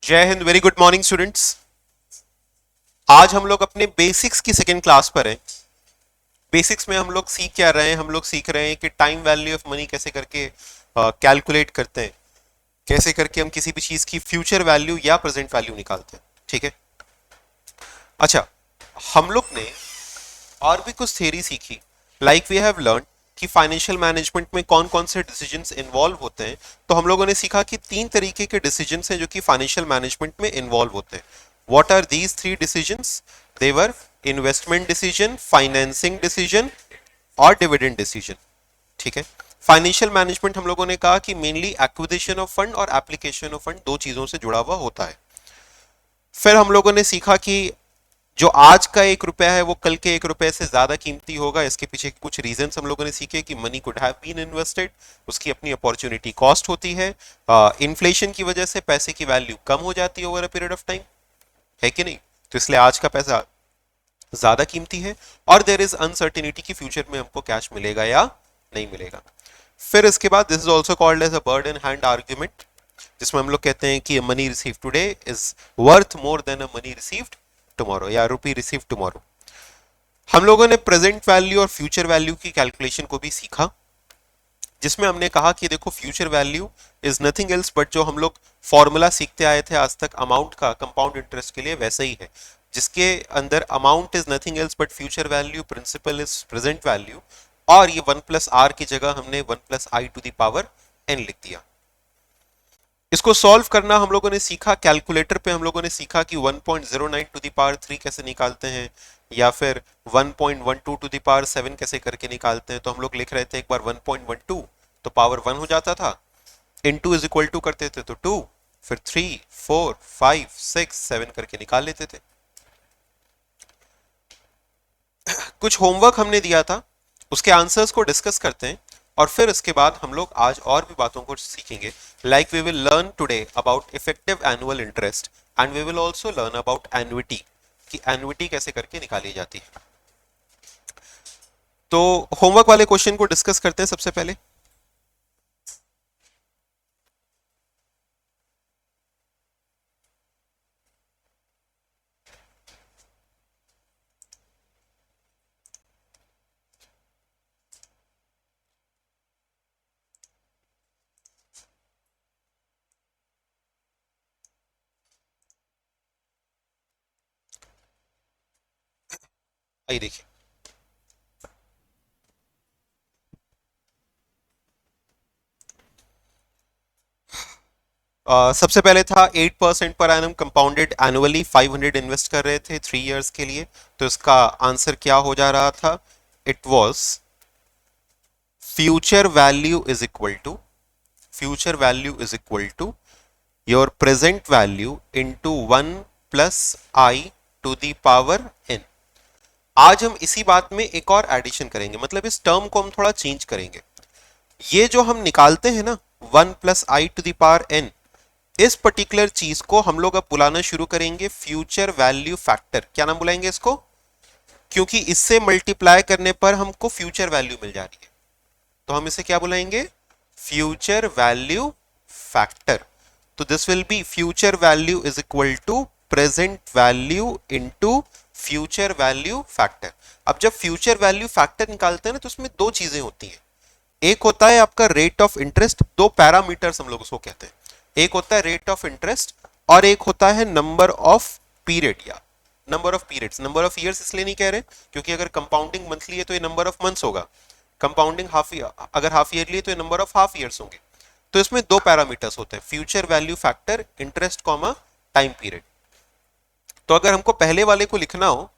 जय Hind. Very good morning students. आज हम लोग अपने बेसिक्स की सेकेंड क्लास पर हैं। बेसिक्स में हम लोग सीख क्या रहे हैं? हम लोग सीख रहे हैं कि टाइम वैल्यू ऑफ मनी कैसे करके कैलकुलेट करते हैं, कैसे करके हम किसी भी चीज की फ्यूचर वैल्यू या प्रेजेंट वैल्यू निकालते हैं। ठीक है। अच्छा, हम लोग ने और भी कुछ थ्योरी सीखी। लाइक वी हैव लर्न कि फाइनेंशियल मैनेजमेंट में कौन कौन से डिसीजंस इन्वॉल्व होते हैं। तो हम लोगों ने सीखा कि तीन तरीके के डिसीजंस हैं जो कि फाइनेंशियल मैनेजमेंट में इन्वॉल्व होते हैं। What are these three decisions? They're investment decision, financing decision और डिविडेंड डिसीजन। ठीक है। फाइनेंशियल मैनेजमेंट हम लोगों ने कहा कि मेनली एक्विजिशन ऑफ फंड और एप्लीकेशन ऑफ फंड दो चीजों से जुड़ा हुआ होता है। फिर हम लोगों ने सीखा कि जो आज का 1 रुपया है वो कल के 1 रुपए से ज्यादा कीमती होगा। इसके पीछे कुछ रीजंस हम लोगों ने सीखे कि money could have been invested, उसकी अपनी अपॉर्चुनिटी कॉस्ट होती है। इन्फ्लेशन की वजह से पैसे की वैल्यू कम हो जाती है over a period of time, है कि नहीं? तो इसलिए आज का पैसा ज्यादा कीमती है। और देर इज अनसर्टिनिटी कि फ्यूचर में हमको कैश मिलेगा या नहीं मिलेगा। फिर इसके बाद this is also called as a bird in hand argument, जिसमें हम लोग कहते हैं कि money receive today is worth more than a money received tomorrow या रुपी रिसीव टुमारो। हम लोगों ने प्रेजेंट वैल्यू और फ्यूचर वैल्यू की कैलकुलेशन को भी सीखा, जिसमें हमने कहा कि देखो future value is nothing else but जो हम लोग फॉर्मूला सीखते आए थे आज तक अमाउंट का कंपाउंड इंटरेस्ट के लिए वैसे ही है, जिसके अंदर amount is nothing else but future value, principal is present value. और ये 1+r की जगह हमने 1+i⁴ लिख दिया। इसको सॉल्व करना हम लोगों ने सीखा। कैलकुलेटर पे हम लोगों ने सीखा कि 1.09 टू द पावर 3 कैसे निकालते हैं, या फिर 1.12 टू द पावर 7 कैसे करके निकालते हैं। तो हम लोग लिख रहे थे एक बार 1.12 तो पावर 1 हो जाता था, इनटू इज इक्वल टू करते थे तो 2, फिर 3 4 5 6 7 करके निकाल लेते थे। कुछ होमवर्क हमने दिया था, उसके आंसर्स को डिस्कस करते हैं और फिर इसके बाद हम लोग आज और भी बातों को सीखेंगे। Like we will learn today about effective annual interest and we will also learn about annuity, कि एन्युटी कैसे करके निकाली जाती है। तो होमवर्क वाले क्वेश्चन को डिस्कस करते हैं सबसे पहले। आइए देखिए। सबसे पहले था 8% per annum compounded annually, 500 invest कर रहे थे 3 इयर्स के लिए। तो इसका आंसर क्या हो जा रहा था? It was future value is equal to, future value is equal to your present value into 1+i⁴n। आज हम इसी बात में एक और एडिशन करेंगे, मतलब इस टर्म को हम थोड़ा चेंज करेंगे। ये जो हम निकालते हैं ना 1+i⁴n, इस पर्टिकुलर चीज को हम लोग अब बुलाना शुरू करेंगे फ्यूचर वैल्यू फैक्टर। क्या नाम बुलाएंगे इसको? क्योंकि इससे मल्टीप्लाई करने पर हमको फ्यूचर वैल्यू मिल जा रही है, तो हम इसे क्या बुलाएंगे? Future value factor. तो this will be future value is equal to present value into future value factor. अब जब फ्यूचर वैल्यू फैक्टर निकालते हैं ना तो उसमें दो चीजें होती हैं। एक होता है आपका रेट ऑफ इंटरेस्ट, दो पैरामीटर्स हम लोग उसको कहते हैं। एक होता है रेट ऑफ इंटरेस्ट और एक होता है नंबर ऑफ पीरियड या number of periods. Number of years इसलिए नहीं कह रहे क्योंकि अगर कंपाउंडिंग मंथली है तो ये नंबर ऑफ मंथ्स होगा, कंपाउंडिंग अगर हाफ ईयरली है तो ये नंबर ऑफ हाफ ईयर्स होंगे। तो इसमें दो पैरामीटर्स होते हैं, future value factor, interest comma time period. तो अगर हमको पहले वाले को लिखना हो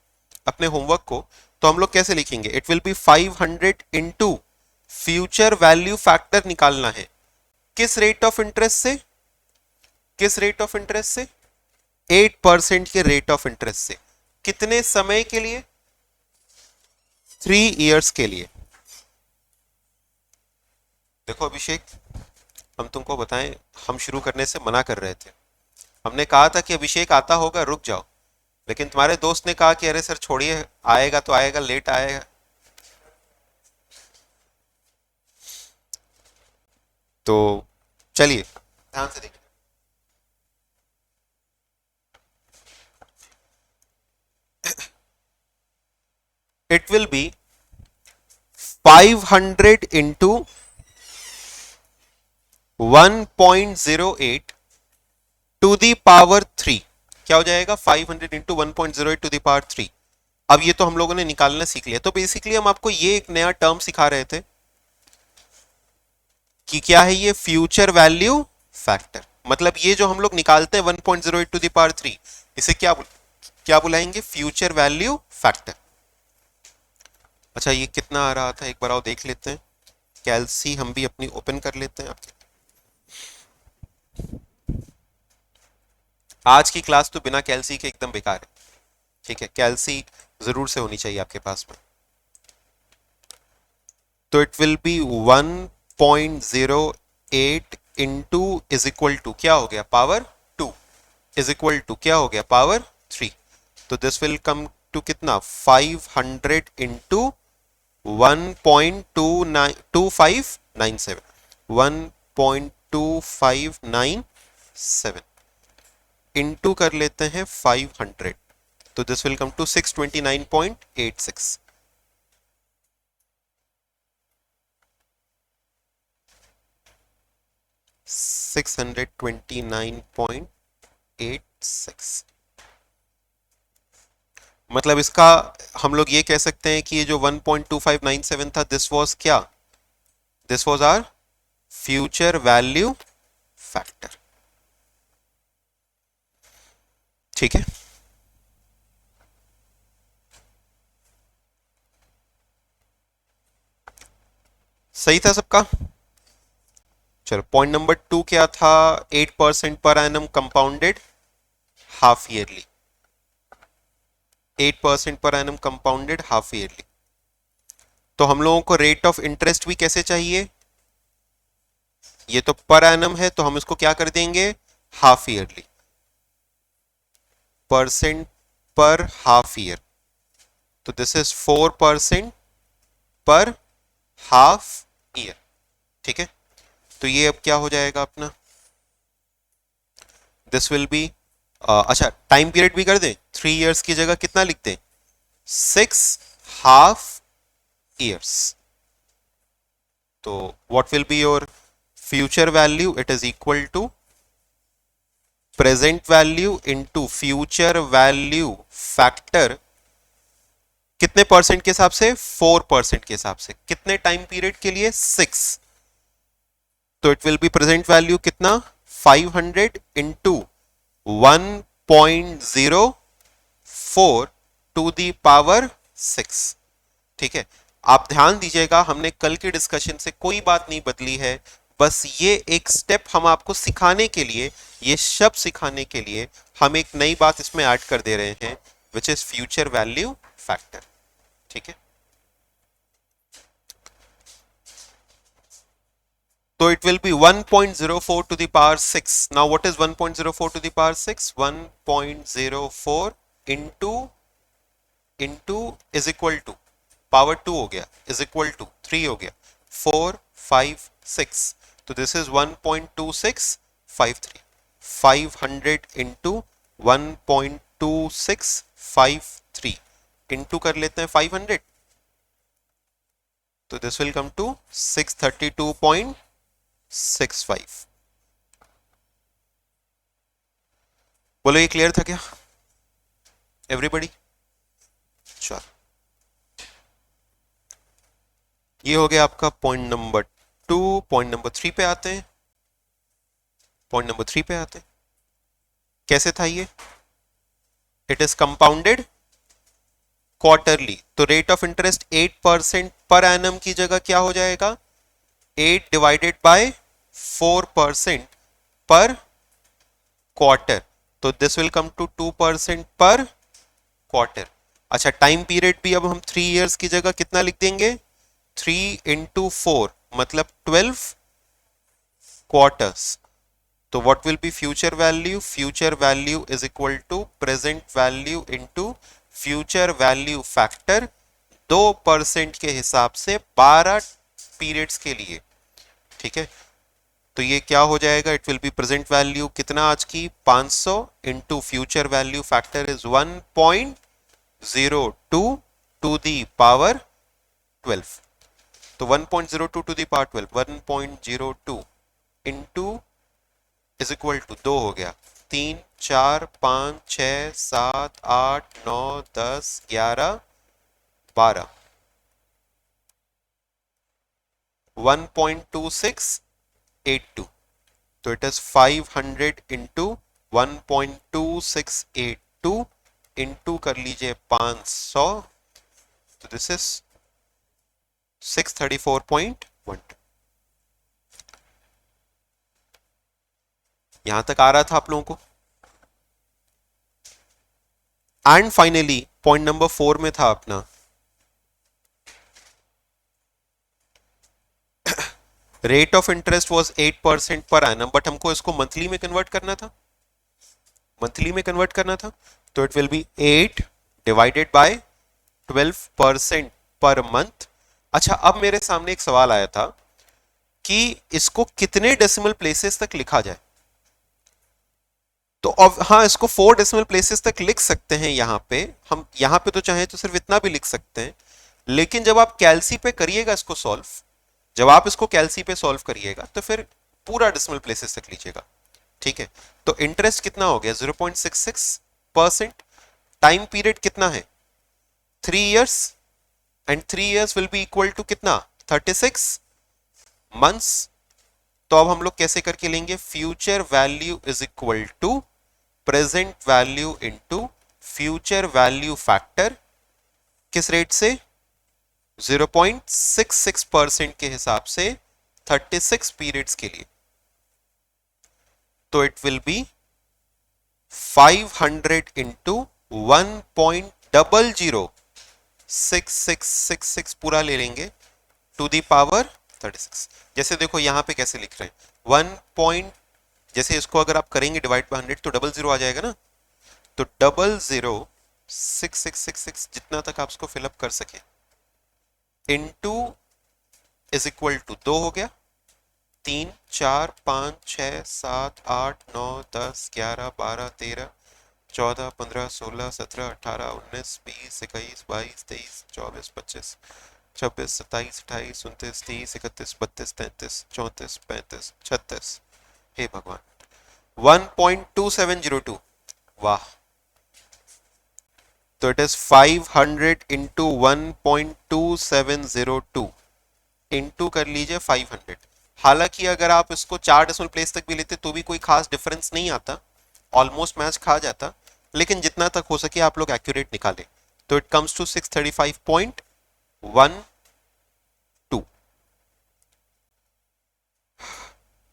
अपने होमवर्क को, तो हम लोग कैसे लिखेंगे? It will be 500 into future value factor निकालना है। किस रेट ऑफ इंटरेस्ट से? किस रेट ऑफ इंटरेस्ट से? 8% के रेट ऑफ इंटरेस्ट से। कितने समय के लिए? 3 इयर्स के लिए। देखो अभिषेक, हम तुमको बताएं, हम शुरू करने से मना कर रहे थे। हमने कहा था कि अभिषेक आता होगा, रुक जाओ, लेकिन तुम्हारे दोस्त ने कहा कि अरे सर छोड़िए, आएगा तो आएगा, लेट आएगा। तो चलिए ध्यान से देखिए। It will be 500 into 1.08 to the power 3। क्या हो जाएगा? 500 इंटू 1.08 टू दी पावर 3। अब ये तो हम लोगों ने निकालना सीख लिया। तो बेसिकली हम आपको ये एक नया टर्म सिखा रहे थे कि क्या है ये फ्यूचर वैल्यू फैक्टर। मतलब ये जो हम लोग निकालते हैं 1.08 टू दी पावर 3, इसे क्या बुलाएंगे? Future value factor. अच्छा, ये कितना आ रहा था एक बार आओ देख लेते हैं। कैल्सी हम भी अपनी ओपन कर लेते हैं। आज की क्लास तो बिना कैल्सी के एकदम बेकार है, ठीक है? कैल्सी जरूर से होनी चाहिए आपके पास में। तो it will be 1.08 into is equal to क्या हो गया? पावर 2 इज इक्वल टू क्या हो गया? पावर 3। तो दिस विल कम टू कितना? 500 इंटू 1.2597 1.2597 इंटू कर लेते हैं 500। तो दिस विल कम टू 629.86। $629.86। मतलब इसका हम लोग ये कह सकते हैं कि ये जो 1.2597 था, दिस वाज क्या? This was our future value factor. ठीक है, सही था सबका? चलो, पॉइंट नंबर 2 क्या था? 8% per annum compounded half yearly. 8% per annum compounded half yearly. तो हम लोगों को रेट ऑफ इंटरेस्ट भी कैसे चाहिए? ये तो पर एनम है, तो हम इसको क्या कर देंगे? Half yearly. परसेंट पर हाफ ईयर, तो दिस इज 4% पर हाफ ईयर। ठीक है, तो ये अब क्या हो जाएगा अपना? दिस विल बी अच्छा, टाइम पीरियड भी कर दें। 3 इयर्स की जगह कितना लिखते हैं? 6 हाफ ईयर्स। तो what will be your future value? It is equal to present value into future value factor. कितने परसेंट के हिसाब से? 4% के हिसाब से। कितने टाइम पीरियड के लिए? 6। तो it will be present value कितना? 500 इंटू 1.04 टू दी पावर 6। ठीक है, आप ध्यान दीजिएगा, हमने कल के डिस्कशन से कोई बात नहीं बदली है। बस ये एक स्टेप हम आपको सिखाने के लिए, ये शब्द सिखाने के लिए हम एक नई बात इसमें ऐड कर दे रहे हैं, which is future value factor. ठीक है, तो it will be 1.04 to the power 6. Now what is 1.04 to the power 6? 1.04 into is equal to power 2 हो गया, is equal to 3 हो गया, 4 5 6। तो this is 1.2653। 500 into 1.2653 इंटू कर लेते हैं 500। तो दिस विल कम टू 632.65। बोलो, ये क्लियर था क्या एवरीबॉडी? चलो, ये हो गया आपका पॉइंट नंबर 2। पॉइंट नंबर 3 पे आते हैं। पॉइंट नंबर 3 पे आते हैं। कैसे था ये? It is compounded quarterly. तो rate of interest 8% per annum की जगह क्या हो जाएगा? 8 डिवाइडेड बाय 4% पर क्वार्टर। तो दिस विल कम टू 2% पर क्वार्टर। अच्छा, टाइम पीरियड भी अब हम 3 इयर्स की जगह कितना लिख देंगे? 3 इंटू 4 मतलब 12 क्वार्टर्स। तो what will be future value? Future value is equal to present value into future value factor 2% के हिसाब से 12 पीरियड्स के लिए। ठीक है, तो ये क्या हो जाएगा? It will be present value कितना आज की? 500 into future value factor is 1.02 to to the power 12, तो 1.02 to the power 12, 1.02 into is equal to 2 हो गया, 3 4 5 6 7 8 9 10 11 12, 1.2682, तो इट इज 500 इंटू 1.2682 इंटू कर लीजिए 500, तो दिस इज 634.12। यहां तक आ रहा था आप लोगों को। एंड फाइनली पॉइंट नंबर 4 में था अपना rate of interest was 8% per annum, but हमको इसको मंथली में कन्वर्ट करना था, मंथली में कन्वर्ट करना था, तो it will B 8 divided by 12% per month. अच्छा, अब मेरे सामने एक सवाल आया था कि इसको कितने डेसिमल प्लेसेस तक लिखा जाए, तो अब हाँ, इसको 4 डेसिमल प्लेसेस तक लिख सकते हैं। यहाँ पे हम यहाँ पे तो चाहे तो सिर्फ इतना भी लिख सकते हैं, लेकिन जब आप कैलसी पे करिएगा इसको सॉल्व, जब आप इसको कैलसी पे सॉल्व करिएगा तो फिर पूरा डेसिमल प्लेसेस तक लीजिएगा, ठीक है। तो इंटरेस्ट कितना हो गया 0.66%, टाइम पीरियड कितना है 3 years, and 3 years will be equal to कितना 36 मंथ्स। तो अब हम लोग कैसे करके लेंगे, future value is equal to present value into future value factor, किस रेट से 0.66% के हिसाब से 36 पीरियड्स के लिए, तो इट विल बी 500 इंटू 1.006666 पूरा ले लेंगे टू दी पावर 36। जैसे देखो यहां पे कैसे लिख रहे हैं 1. जैसे इसको अगर आप करेंगे डिवाइड बाय 100 तो 00 आ जाएगा ना, तो 006666 जितना तक आप इसको फिलअप कर सके इनटू इज इक्वल टू 2 हो गया, 3 4 5 6 7 8 9 10 11 12 13 14 15 16 17 18 19 20 21 22 23 24 25 26 27 28 29 30 31 32 33 34 35 36, हे भगवान 1.2702, वाह। तो इट इज 500 इंटू 1.2702 इंटू कर लीजिए 500। हालांकि अगर आप इसको 4 डेसिमल प्लेस तक भी लेते तो भी कोई खास डिफरेंस नहीं आता, ऑलमोस्ट मैच खा जाता, लेकिन जितना तक हो सके आप लोग एक्यूरेट निकालें, तो इट कम्स टू 635.12।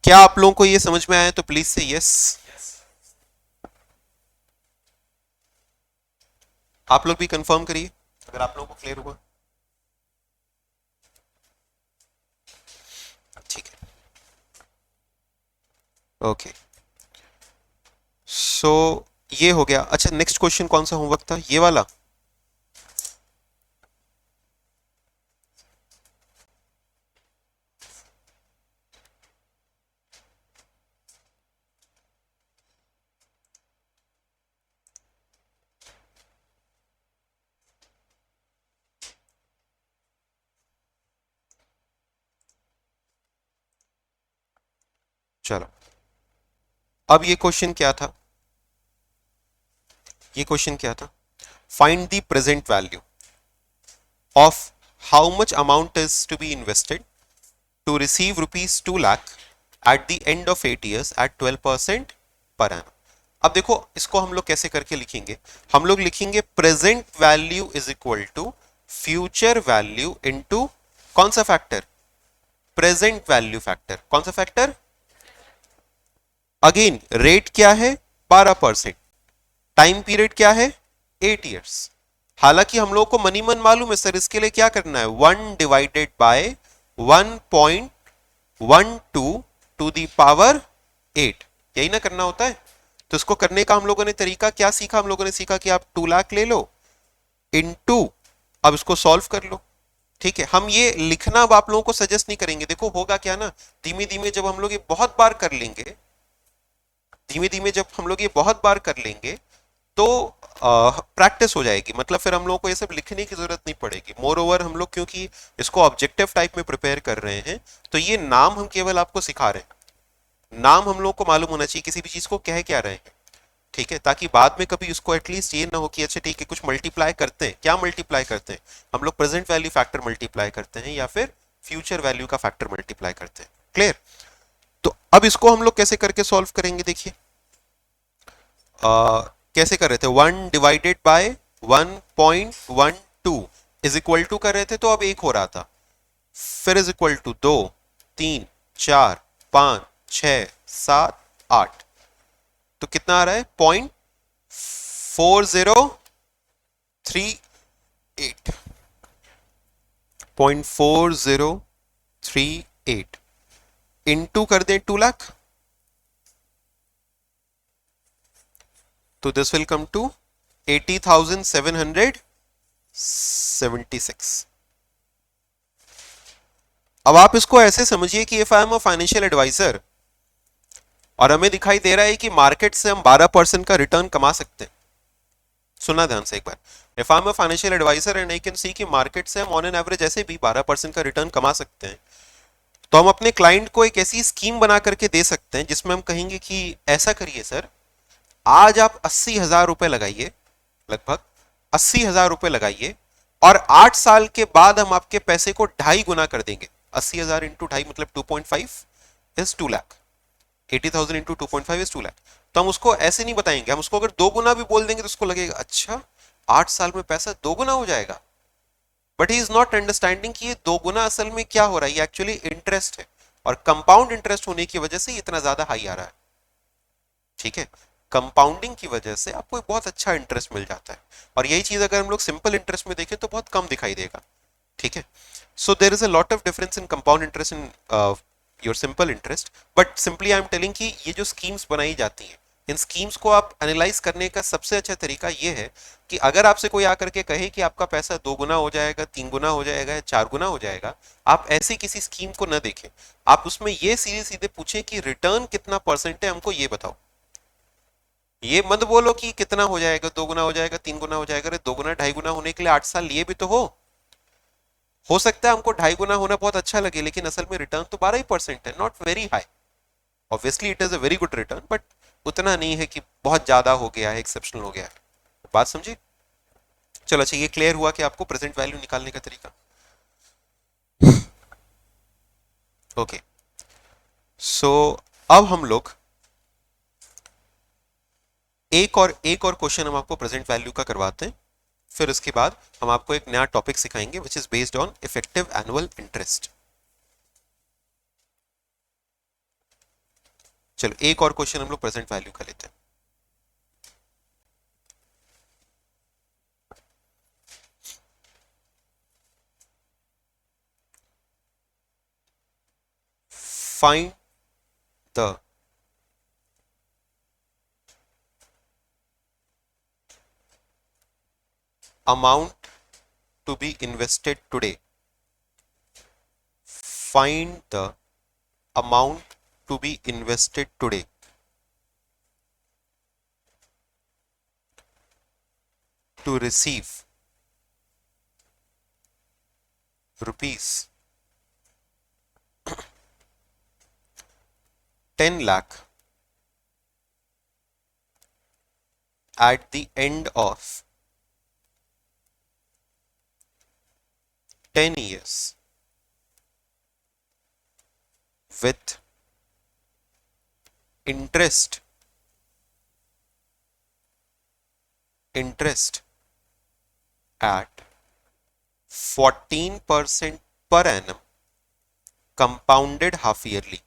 क्या आप लोगों को ये समझ में आया, तो प्लीज से यस। आप लोग भी कंफर्म करिए अगर आप लोगों को क्लियर हुआ, ठीक है। ओके, सो ये हो गया। अच्छा, नेक्स्ट क्वेश्चन कौन सा होमवर्क था, ये वाला? चलो, अब ये क्वेश्चन क्या था, ये क्वेश्चन क्या था, find the present value of how much amount is to be invested to receive rupees 2 lakh at the end of 8 years at 12% per annum. अब देखो इसको हम लोग कैसे करके लिखेंगे, हम लोग लिखेंगे present value is equal to future value into कौन सा फैक्टर, प्रेजेंट वैल्यू फैक्टर, कौन सा फैक्टर, अगेन रेट क्या है 12%, टाइम पीरियड क्या है 8 years। हालांकि हम लोग को मनी मन मालूम है सर, इसके लिए क्या करना है 1 divided by 1.12 to the power 8, यही ना करना होता है। तो इसको करने का हम लोगों ने तरीका क्या सीखा, हम लोगों ने सीखा कि आप 2 लाख ले लो इनटू, अब इसको सॉल्व कर लो, ठीक है। हम ये लिखना अब आप लोगों को सजेस्ट नहीं करेंगे, देखो होगा क्या ना, धीमे धीमे जब हम लोग ये बहुत बार कर लेंगे, धीमे धीमे जब हम लोग ये बहुत बार कर लेंगे तो प्रैक्टिस हो जाएगी, मतलब फिर हम लोगों को ये सब लिखने की जरूरत नहीं पड़ेगी। मोर ओवर हम लोग क्योंकि इसको ऑब्जेक्टिव टाइप में प्रिपेयर कर रहे हैं, तो ये नाम हम केवल आपको सिखा रहे हैं। नाम हम लोग को मालूम होना चाहिए किसी भी चीज को कह क्या रहे हैं, ठीक है, ताकि बाद में कभी उसको एटलीस्ट ये ना हो कि अच्छा ठीक है कुछ मल्टीप्लाई करते हैं, क्या मल्टीप्लाई करते हैं हम लोग, प्रेजेंट वैल्यू फैक्टर मल्टीप्लाई करते हैं या फिर फ्यूचर वैल्यू का फैक्टर मल्टीप्लाई करते हैं। क्लियर? तो अब इसको हम लोग कैसे करके सॉल्व करेंगे, देखिए कैसे कर रहे थे, 1/1.12 इज इक्वल टू कर रहे थे, तो अब एक हो रहा था, फिर इज इक्वल टू 2, 3, 4, 5, 6, 7, 8, तो कितना आ रहा है, 0.4038, 0.4038 इंटू कर दें 2 लाख, तो दिस विल कम टू 80,776। अब आप इसको ऐसे समझिए कि if I am a financial advisor और हमें दिखाई दे रहा है कि मार्केट से हम 12% का रिटर्न कमा सकते हैं, सुना ध्यान से एक बार, if I am a financial advisor and I can see कि मार्केट से हम ऑन एन एवरेज ऐसे भी 12% का रिटर्न कमा सकते हैं, तो हम अपने क्लाइंट को एक ऐसी स्कीम बना करके दे सकते हैं जिसमें हम कहेंगे कि ऐसा करिए सर, आज आप 80,000 रुपए लगाइए, लगभग 80,000 रुपए लगाइए, और 8 साल के बाद हम आपके पैसे को 2.5 गुना कर देंगे। 80,000 इंटू 2.5 मतलब 2.5 is 2 lakh, 80,000 into 2.5 is 2 lakh. तो हम उसको ऐसे नहीं बताएंगे, हम उसको अगर 2 गुना भी बोल देंगे तो उसको लगेगा अच्छा 8 साल में पैसा 2 गुना हो जाएगा, but he is not understanding कि ये 2 गुना असल में क्या हो रहा है, ये एक्चुअली इंटरेस्ट है, और कंपाउंड इंटरेस्ट होने की वजह से इतना ज्यादा हाई आ रहा है, ठीक है, कंपाउंडिंग की वजह से आपको एक बहुत अच्छा इंटरेस्ट मिल जाता है, और यही चीज अगर हम लोग सिंपल इंटरेस्ट में देखें तो बहुत कम दिखाई देगा, ठीक है। So there is a lot of difference in compound interest in your simple interest, but simply I am telling कि ये जो स्कीम्स बनाई जाती हैं, इन स्कीम्स को आप एनालाइज करने का सबसे अच्छा तरीका ये है कि अगर आपसे कोई आकर के कहे कि आपका पैसा 2 गुना हो जाएगा, 3 गुना हो जाएगा या 4 गुना हो जाएगा, आप ऐसी किसी स्कीम को न देखें, आप उसमें ये सीधे सीधे पूछें कि रिटर्न कितना परसेंट है हमको ये बताओ। ये मत बोलो कि कितना हो जाएगा, 2 गुना हो जाएगा, 3 गुना हो जाएगा, अरे 2 गुना 2.5 गुना होने के लिए 8 साल लिए भी तो हो सकता है हमको 2.5 गुना होना बहुत अच्छा लगे, लेकिन असल में रिटर्न तो 12% है, not very high. Obviously it is a very good return, but उतना नहीं है कि बहुत ज्यादा हो गया है, एक्सेप्शनल हो गया है। बात समझी? चलो अच्छा, ये क्लियर हुआ कि आपको प्रेजेंट वैल्यू निकालने का तरीका। ओके, सो अब हम लोग एक और क्वेश्चन हम आपको प्रेजेंट वैल्यू का करवाते हैं, फिर उसके बाद हम आपको एक नया टॉपिक सिखाएंगे which is based on effective annual interest. चलो एक और क्वेश्चन हम लोग प्रेजेंट वैल्यू का लेते हैं। Find the amount to be invested today. Find the amount to be invested today to receive rupees 10 lakh at the end of 10 years with interest at 14% per annum, compounded half yearly.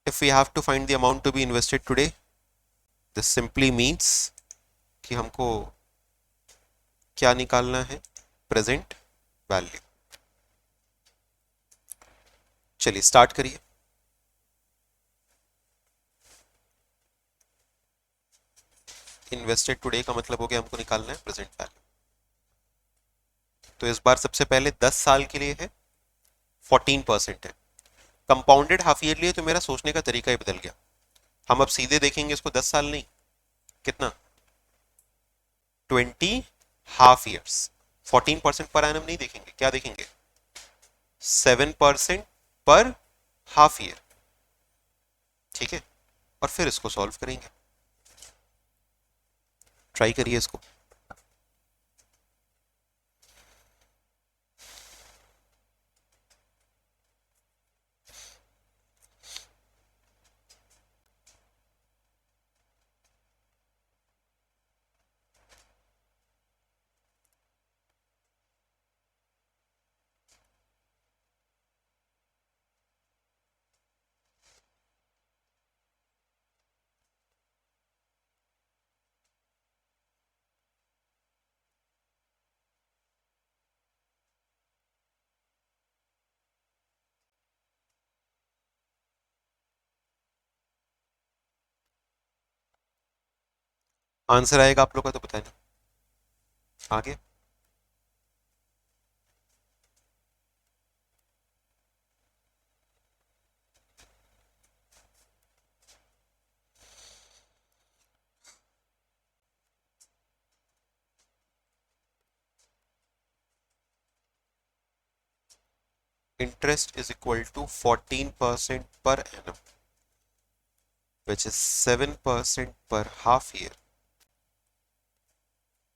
If we have to find the amount to be invested today, this simply means कि हमको क्या निकालना है, present value. चलिए start करिए। Invested today का मतलब हो गया हमको निकालना है प्रेजेंट वैल्यू। तो इस बार सबसे पहले 10 साल के लिए है, 14% है। कंपाउंडेड हाफ ईयरली है तो मेरा सोचने का तरीका ही बदल गया। हम अब सीधे देखेंगे इसको 10 साल नहीं, कितना, 20 हाफ ईयर्स। 14% पर एनम नहीं देखेंगे, क्या देखेंगे, 7% पर हाफ ईयर। ठीक है, और फिर इसको सॉल्व करेंगे। ट्राई करिए इसको। आंसर आएगा आप लोग का तो बताना। आगे interest is equal to 14% per annum, which is 7% per half year.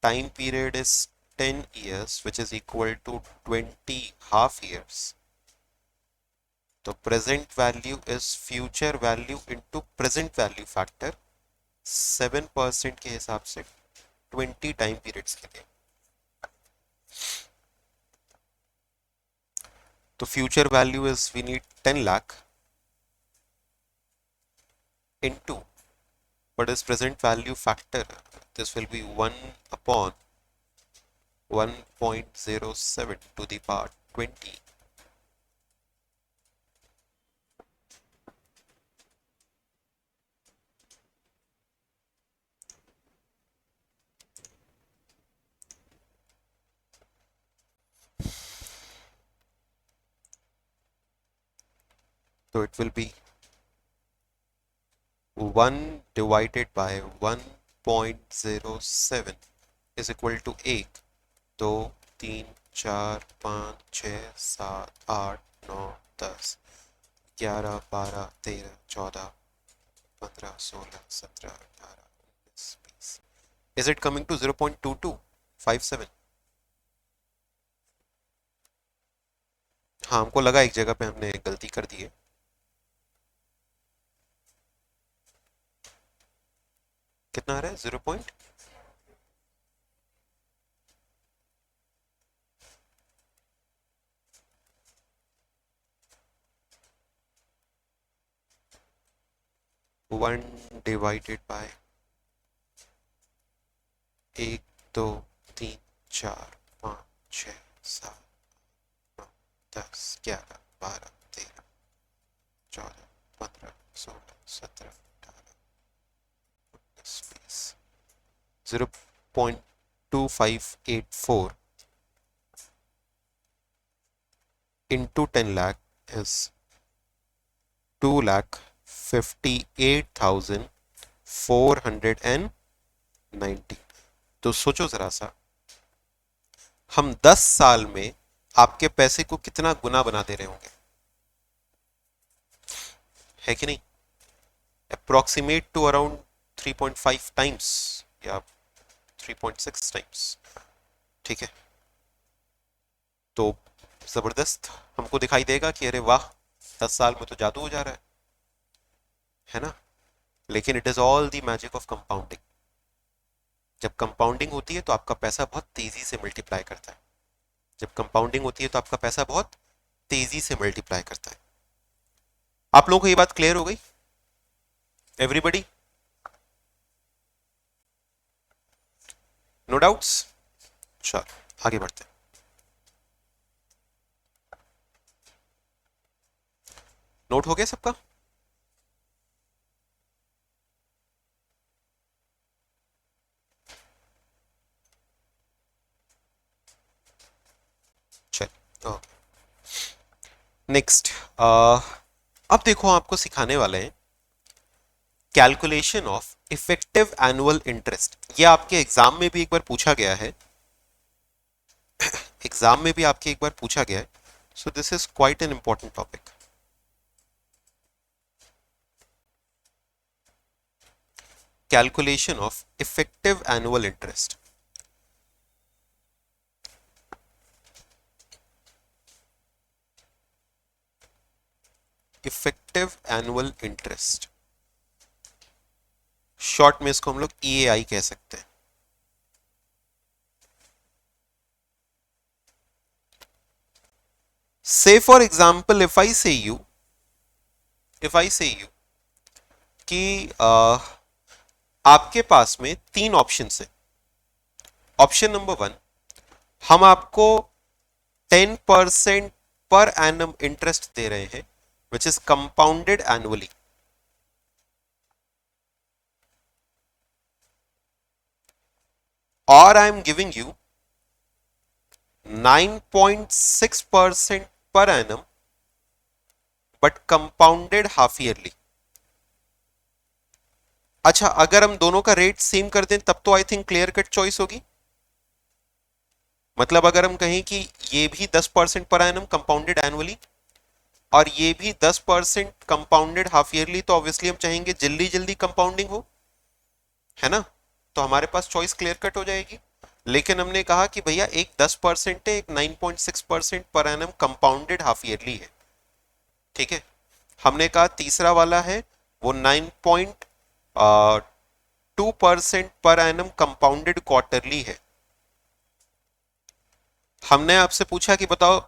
Time period is 10 years, which is equal to 20 half years. तो present value is future value into present value factor 7% के हिसाब से 20 टाइम पीरियड्स के लिए। तो future value is we need 10 lakh into what is present value factor, this will be 1 upon 1.07 to the power 20. So it will be 1 divided by 1.07 is equal to 1, 2, 3, 4, 5, 6, 7, 8, 9, 10, 11, 12, 13, 14, 15, 16, 17, 18, 19, 20. Is it coming to 0.2257? हाँ, हमको लगा एक जगह पे हमने गलती कर दी है। कितना आ रहा है, 0. 1 divided bye 1, 2, 3, 4, 5, 6, 7, 9, 10, 11, 12, 13, 14, 15, 16, 17, 18, 19, 20। 0.2584 into 10 lakh is 2,58,490। तो सोचो जरा सा, हम 10 साल में आपके पैसे को कितना गुना बना दे रहे होंगे, है कि नहीं? अप्रोक्सीमेट टू अराउंड 3.5 टाइम्स या 3.6 टाइम्स। ठीक है, तो जबरदस्त हमको दिखाई देगा कि अरे वाह, 10 साल में तो जादू हो जा रहा है ना? लेकिन it is all the magic of compounding. जब कंपाउंडिंग होती है तो आपका पैसा बहुत तेजी से मल्टीप्लाई करता है। जब कंपाउंडिंग होती है तो आपका पैसा बहुत तेजी से मल्टीप्लाई करता है। आप लोगों को ये बात क्लियर हो गई? Everybody, no doubts? चलो आगे बढ़ते हैं। नोट हो गया सबका? चल, ओके। नेक्स्ट, अब देखो आपको सिखाने वाले हैं calculation of effective annual interest. ये आपके एग्जाम में भी एक बार पूछा गया है, एग्जाम में भी आपके एक बार पूछा गया है, so this is quite an important topic. Calculation of effective annual interest. Effective annual interest, short में इसको हम लोग ईएआई कह सकते हैं। से फॉर एग्जाम्पल इफ आई से यू कि आपके पास में तीन ऑप्शन है। ऑप्शन नंबर वन, हम आपको 10% पर एनम इंटरेस्ट दे रहे हैं विच इज कंपाउंडेड एनुअली। और I am giving you 9.6% per annum but compounded half yearly. अच्छा, अगर हम दोनों का रेट सेम कर दें तब तो I think clear cut choice होगी। मतलब अगर हम कहें कि ये भी 10% पर एनम कंपाउंडेड एनुअली और ये भी 10% कंपाउंडेड हाफ ईयरली, तो ऑब्वियसली हम चाहेंगे जल्दी जल्दी कंपाउंडिंग हो, है ना। तो हमारे पास चॉइस क्लियर कट हो जाएगी। लेकिन हमने कहा कि भैया एक 10% है, एक 9.6% पर एनम कंपाउंडेड हाफ ईयरली है, ठीक है। हमने कहा तीसरा वाला है वो 9.2% पर एनम कंपाउंडेड क्वार्टरली है। हमने आपसे पूछा कि बताओ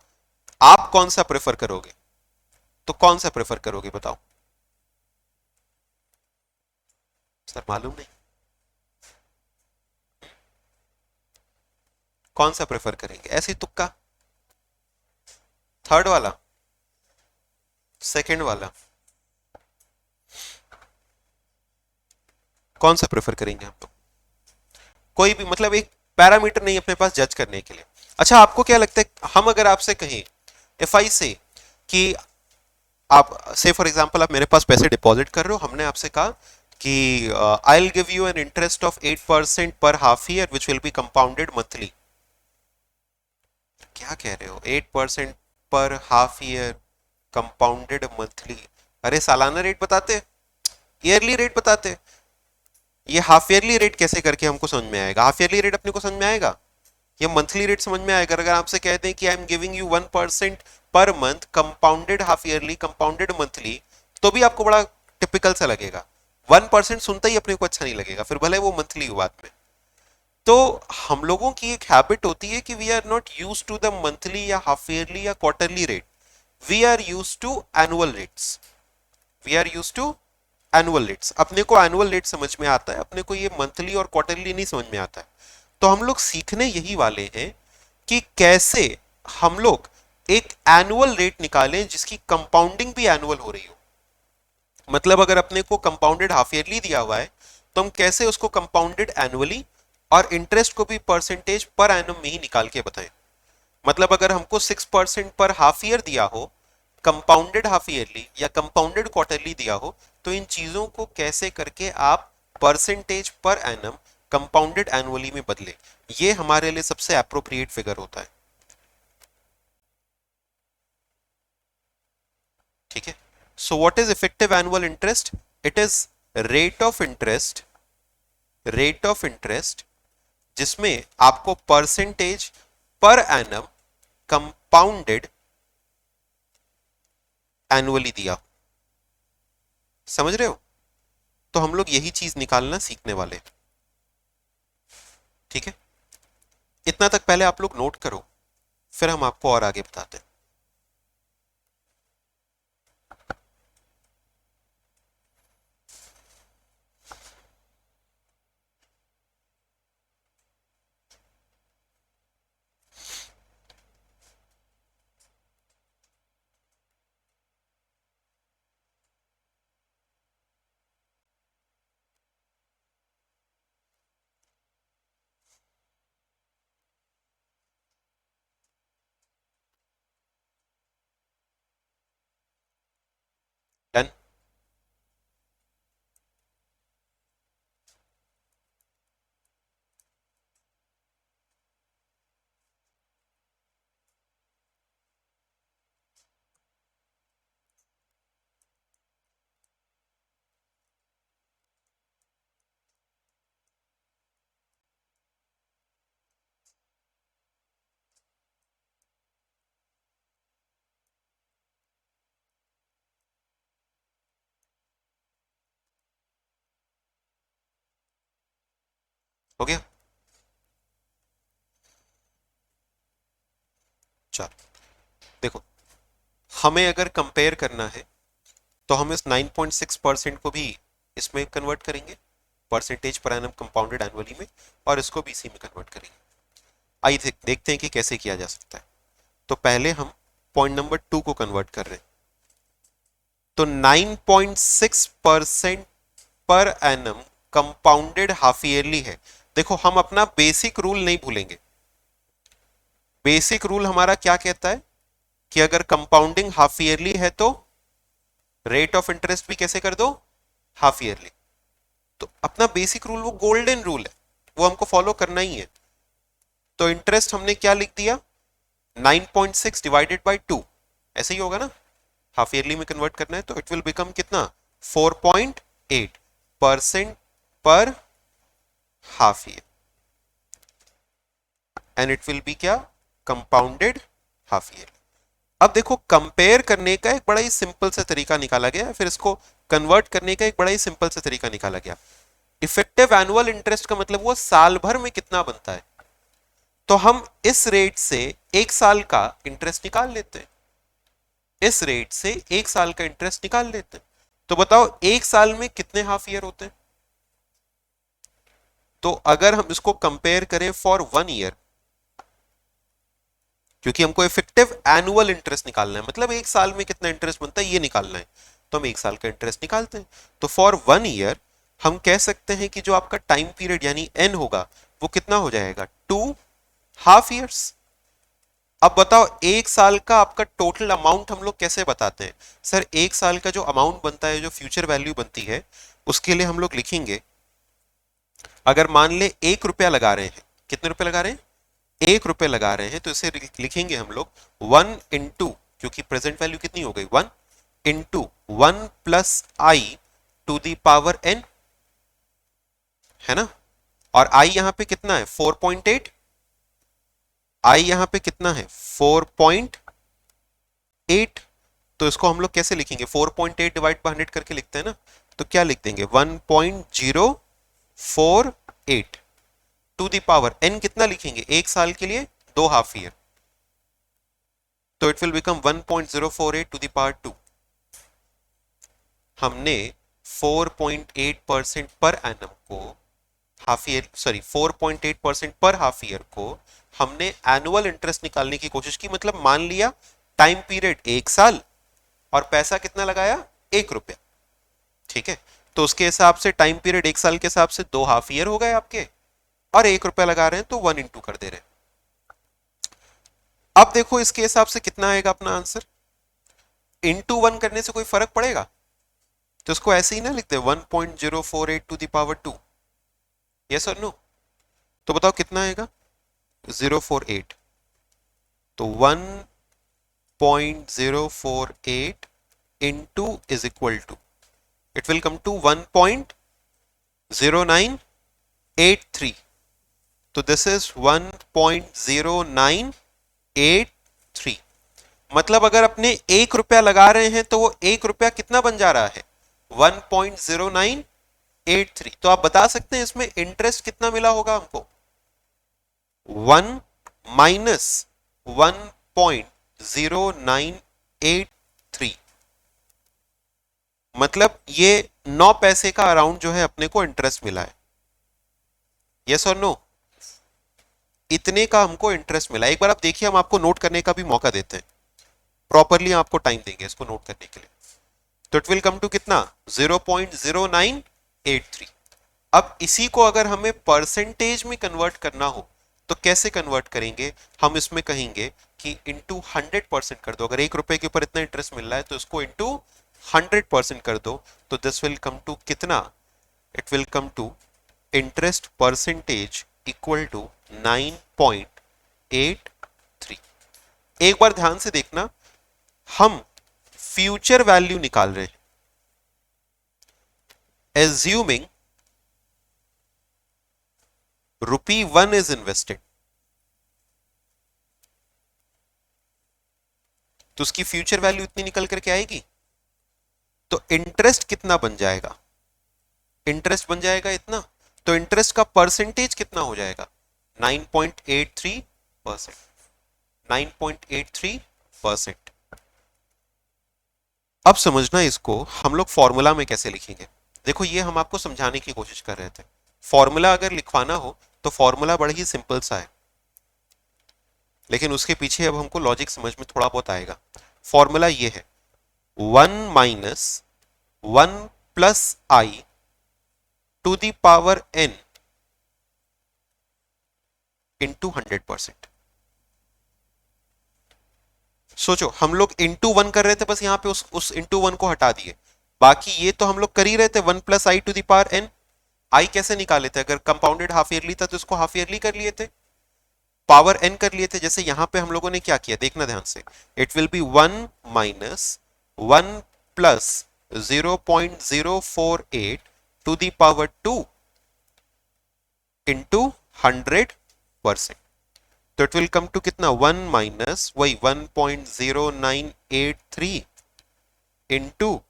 आप कौन सा प्रेफर करोगे, तो कौन सा प्रेफर करोगे बताओ। सर मालूम नहीं, कौन सा प्रेफर करेंगे, ऐसे ही तुक्का। थर्ड वाला, सेकंड वाला, कौन सा प्रेफर करेंगे आप लोग। कोई भी, मतलब एक पैरामीटर नहीं अपने पास जज करने के लिए। अच्छा, आपको क्या लगता है, हम अगर आपसे कहें इफ आई से कि आप से फॉर एग्जांपल आप मेरे पास पैसे डिपॉजिट कर रहे हो, हमने आपसे कहा कि I will give you an interest of 8% पर half year which will be compounded monthly. क्या कह रहे हो, 8% पर हाफ ईयर कंपाउंडेड मंथली। अरे सालाना रेट बताते, ईयरली रेट बताते। ये हाफ ईयरली रेट कैसे करके हमको समझ में आएगा, हाफ ईयरली रेट अपने को समझ में आएगा, ये मंथली रेट समझ में आएगा। अगर आपसे कहते हैं कि I am giving you 1% per month compounded half yearly compounded monthly, तो भी आपको बड़ा टिपिकल सा लगेगा। 1% सुनता ही अपने को अच्छा नहीं लगेगा, फिर भले वो मंथली हो बाद में। तो हम लोगों की एक हैबिट होती है कि we are not use to the monthly या हाफ ईयरली या quarterly rate, we are use to annual rates, we are use to annual rates. अपने को एनुअल रेट समझ में आता है, अपने को ये मंथली और क्वार्टरली नहीं समझ में आता है। तो हम लोग सीखने यही वाले हैं कि कैसे हम लोग एक एनुअल रेट निकालें जिसकी कंपाउंडिंग भी एनुअल हो रही हो। मतलब अगर अपने को कंपाउंडेड हाफ ईयरली दिया हुआ है तो हम कैसे उसको कंपाउंडेड एनुअली और इंटरेस्ट को भी परसेंटेज पर एनम में ही निकाल के बताएं। मतलब अगर हमको 6% पर हाफ ईयर दिया हो, कंपाउंडेड हाफ ईयरली या कंपाउंडेड क्वार्टरली दिया हो, तो इन चीजों को कैसे करके आप percentage per annum compounded annually में बदले, ये हमारे लिए सबसे अप्रोप्रिएट फिगर होता है, ठीक है। So what is effective annual interest, it is rate of interest, rate of interest जिसमें आपको percentage per annum compounded annually दिया। समझ रहे हो, तो हम लोग यही चीज निकालना सीखने वाले, ठीक है। इतना तक पहले आप लोग नोट करो, फिर हम आपको और आगे बताते हैं। हो गया? चलो देखो, हमें अगर कंपेयर करना है तो हम इस 9.6% को भी इसमें कन्वर्ट करेंगे, percentage per annum compounded annually में, और इसको भी इसी में कन्वर्ट करेंगे। आइए देखते हैं कि कैसे किया जा सकता है। तो पहले हम पॉइंट नंबर 2 को कन्वर्ट कर रहे हैं। तो 9.6% पर एनम कंपाउंडेड हाफ ईयरली है। देखो, हम अपना बेसिक रूल नहीं भूलेंगे। बेसिक रूल हमारा क्या कहता है कि अगर कंपाउंडिंग हाफ ईयरली है तो रेट ऑफ इंटरेस्ट भी कैसे कर दो, हाफ ईयरली। तो अपना बेसिक रूल वो गोल्डन रूल है, वो हमको फॉलो करना ही है। तो इंटरेस्ट हमने क्या लिख दिया, 9.6 डिवाइडेड बाय 2, ऐसे ही होगा ना, हाफ ईयरली में कन्वर्ट करना है तो इट विल बिकम कितना, 4.8% पर half year, and it will B क्या, कंपाउंडेड हाफ ईयर। अब देखो, कंपेयर करने का एक बड़ा ही सिंपल सा तरीका निकाला गया, फिर इसको कन्वर्ट करने का एक बड़ा ही सिंपल सा तरीका निकाला गया। इफेक्टिव एनुअल इंटरेस्ट का मतलब वो साल भर में कितना बनता है, तो हम इस रेट से एक साल का इंटरेस्ट निकाल लेते हैं, इस रेट से एक साल का इंटरेस्ट निकाल लेते हैं। तो बताओ एक साल में कितने हाफ ईयर होते हैं। तो अगर हम इसको कंपेयर करें फॉर 1 ईयर, क्योंकि हमको इफेक्टिव एनुअल इंटरेस्ट निकालना है, मतलब एक साल में कितना इंटरेस्ट बनता है ये निकालना है, तो हम एक साल का इंटरेस्ट निकालते हैं। तो फॉर 1 ईयर हम कह सकते हैं कि जो आपका टाइम पीरियड यानी एन होगा वो कितना हो जाएगा, 2 हाफ ईयर्स। अब बताओ एक साल का आपका टोटल अमाउंट हम लोग कैसे बताते हैं। सर एक साल का जो अमाउंट बनता है, जो फ्यूचर वैल्यू बनती है, उसके लिए हम लोग लिखेंगे, अगर मान ले 1 रुपया लगा रहे हैं, कितने रुपए लगा रहे हैं, 1 रुपए लगा रहे हैं, तो इसे लिखेंगे हम लोग 1 इंटू, क्योंकि प्रेजेंट वैल्यू कितनी हो गई 1, into 1 plus I to the power N, है ना। और आई यहां पे कितना है 4.8, आई यहां पे कितना है 4.8। तो इसको हम लोग कैसे लिखेंगे, 4.8 डिवाइड बाय 100 करके लिखते हैं ना, तो क्या लिख देंगे 1.048 टू दी पावर एन, कितना लिखेंगे एक साल के लिए 2 हाफ ईयर, तो it will become 1.048 to the power 2। हमने 4.8% पर एनम को हाफ ईयर, सॉरी 4.8% पर हाफ ईयर को हमने एनुअल इंटरेस्ट निकालने की कोशिश की, मतलब मान लिया टाइम पीरियड 1 साल और पैसा कितना लगाया 1 रुपया, ठीक है। तो उसके हिसाब से टाइम पीरियड 1 साल के हिसाब से 2 हाफ ईयर हो गए आपके, और 1 रुपया लगा रहे हैं तो 1 इंटू कर दे रहे हैं। अब देखो इसके हिसाब से कितना आएगा अपना आंसर, इंटू 1 करने से कोई फर्क पड़ेगा, तो इसको ऐसे ही ना लिखते 1.048 टू दी पावर 2, यस और नो। तो बताओ कितना आएगा 048, तो 1.048 into is equal to, it will come to 1.0983, तो दिस इज 1.0983। मतलब अगर अपने 1 रुपया लगा रहे हैं तो वो 1 रुपया कितना बन जा रहा है 1.0983। तो आप बता सकते हैं इसमें इंटरेस्ट कितना मिला होगा हमको, 1 माइनस 1.0983, मतलब ये 9 पैसे का अराउंड जो है अपने को इंटरेस्ट मिला है, यस और नो। इतने का हमको इंटरेस्ट मिला। एक बार आप देखिए, हम आपको नोट करने का भी मौका देते हैं, प्रॉपरली आपको टाइम देंगे इसको नोट करने के लिए। तो इट विल कम टू कितना 0.0983। अब इसी को अगर हमें परसेंटेज में कन्वर्ट करना हो तो कैसे कन्वर्ट करेंगे, हम इसमें कहेंगे कि इंटू 100% कर दो। अगर 1 रुपए के ऊपर इतना इंटरेस्ट मिल रहा है तो इसको इंटू 100% कर दो, तो दिस विल कम टू कितना, it will come to interest percentage equal to 9.83। एक बार ध्यान से देखना, हम फ्यूचर वैल्यू निकाल रहे हैं, एज्यूमिंग ₹1 इज इन्वेस्टेड, तो उसकी फ्यूचर वैल्यू इतनी निकल करके आएगी। तो इंटरेस्ट कितना बन जाएगा, इंटरेस्ट बन जाएगा इतना, तो इंटरेस्ट का परसेंटेज कितना हो जाएगा? 9.83%। 9.83%। अब समझना इसको हम लोग फॉर्मूला में कैसे लिखेंगे। देखो ये हम आपको समझाने की कोशिश कर रहे थे। फॉर्मूला अगर लिखवाना हो तो फॉर्मूला बड़ा ही सिंपल सा है, लेकिन उसके पीछे अब हमको लॉजिक समझ में थोड़ा बहुत आएगा। फॉर्मूला ये है 1 - 1 + i to the power n into 100%। सोचो हम लोग इंटू 1 कर रहे थे, बस यहां पे उस इंटू 1 को हटा दिए, बाकी ये तो हम लोग कर ही रहे थे 1 + i to the power n। I कैसे निकाले थे? अगर कंपाउंडेड हाफ ईयरली था तो इसको हाफ ईयरली कर लिए थे, पावर n कर लिए थे। जैसे यहां पे हम लोगों ने क्या किया देखना ध्यान से, it will be 1 - 1 + 0.048 to the power 2 into 100%। तो इट विल कम टू कितना? 1 - वही 1.0983 इंटू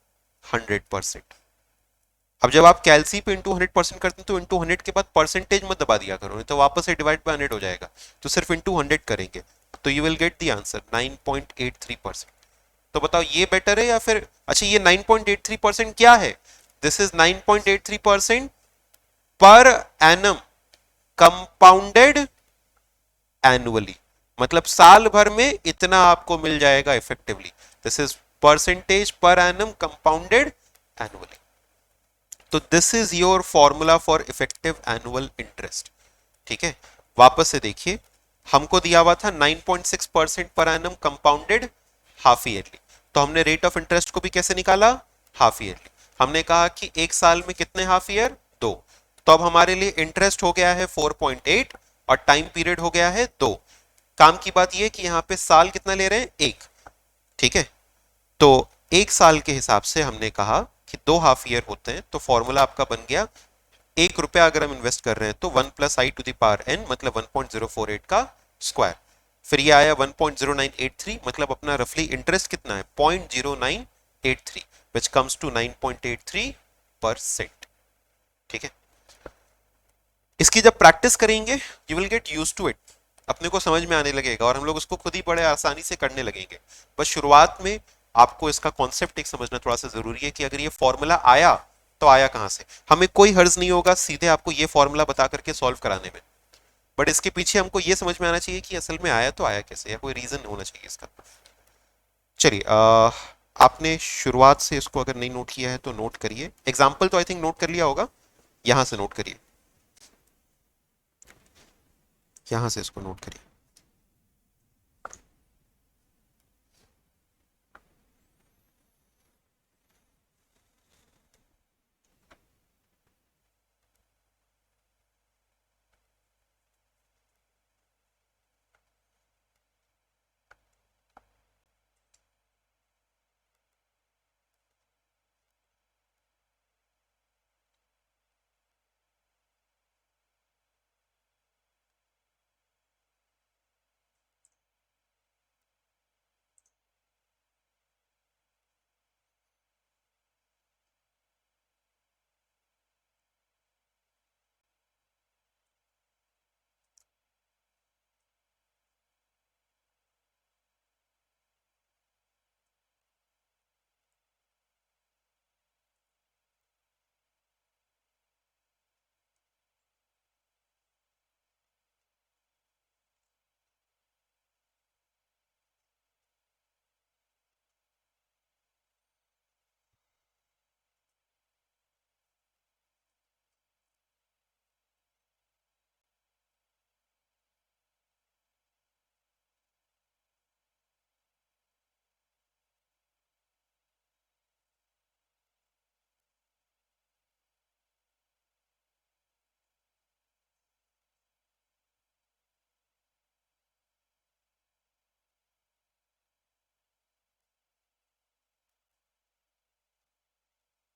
100%। अब जब आप कैलसी पे इंटू 100% करते हैं तो इंटू 100 के बाद परसेंटेज मत दबा दिया करो, नहीं तो वापस से डिवाइड बाय 100 हो जाएगा। तो सिर्फ इंटू 100 करेंगे तो you will get the answer 9.83%। तो बताओ ये बेटर है या फिर, अच्छा ये 9.83% क्या है? दिस इज 9.83% पर एनम कंपाउंडेड एनुअली, मतलब साल भर में इतना आपको मिल जाएगा effectively. This is percentage per annum compounded annually. तो this is your formula for effective annual interest. ठीक है, वापस से देखिए, हमको दिया हुआ था 9.6% पर एनम कंपाउंडेड हाफ ईयरली, तो हमने रेट ऑफ इंटरेस्ट को भी कैसे निकाला? Half yearly. हमने कहा कि एक साल में कितने हाफ ईयर? 2। तो अब हमारे लिए इंटरेस्ट हो गया है 4.8 और टाइम पीरियड हो गया है 2। काम की बात यह कि यहां पे साल कितना ले रहे हैं? 1। ठीक है, तो एक साल के हिसाब से हमने कहा कि 2 हाफ ईयर होते हैं, तो फॉर्मूला आपका बन गया, 1 रुपया अगर हम इन्वेस्ट कर रहे हैं तो 1 + i to the power n मतलब 1.048 का स्क्वायर। फिर ये आया 1.0983, मतलब अपना रफली इंटरेस्ट कितना है? 0.0983 विच कम्स टू 9.83%। ठीक है, इसकी जब प्रैक्टिस करेंगे you will get use to it, अपने को समझ में आने लगेगा और हम लोग उसको खुद ही बड़े आसानी से करने लगेंगे। बस शुरुआत में आपको इसका कॉन्सेप्ट एक समझना थोड़ा सा जरूरी है कि अगर ये फॉर्मूला आया तो आया कहां से। हमें कोई हर्ज नहीं होगा सीधे आपको ये फॉर्मूला बता करके सॉल्व कराने में, बट इसके पीछे हमको ये समझ में आना चाहिए कि असल में आया तो आया कैसे, या कोई रीजन होना चाहिए इसका। चलिए, आपने शुरुआत से इसको अगर नहीं नोट किया है तो नोट करिए। एग्जाम्पल तो आई थिंक नोट कर लिया होगा, यहां से नोट करिए, यहां से इसको नोट करिए।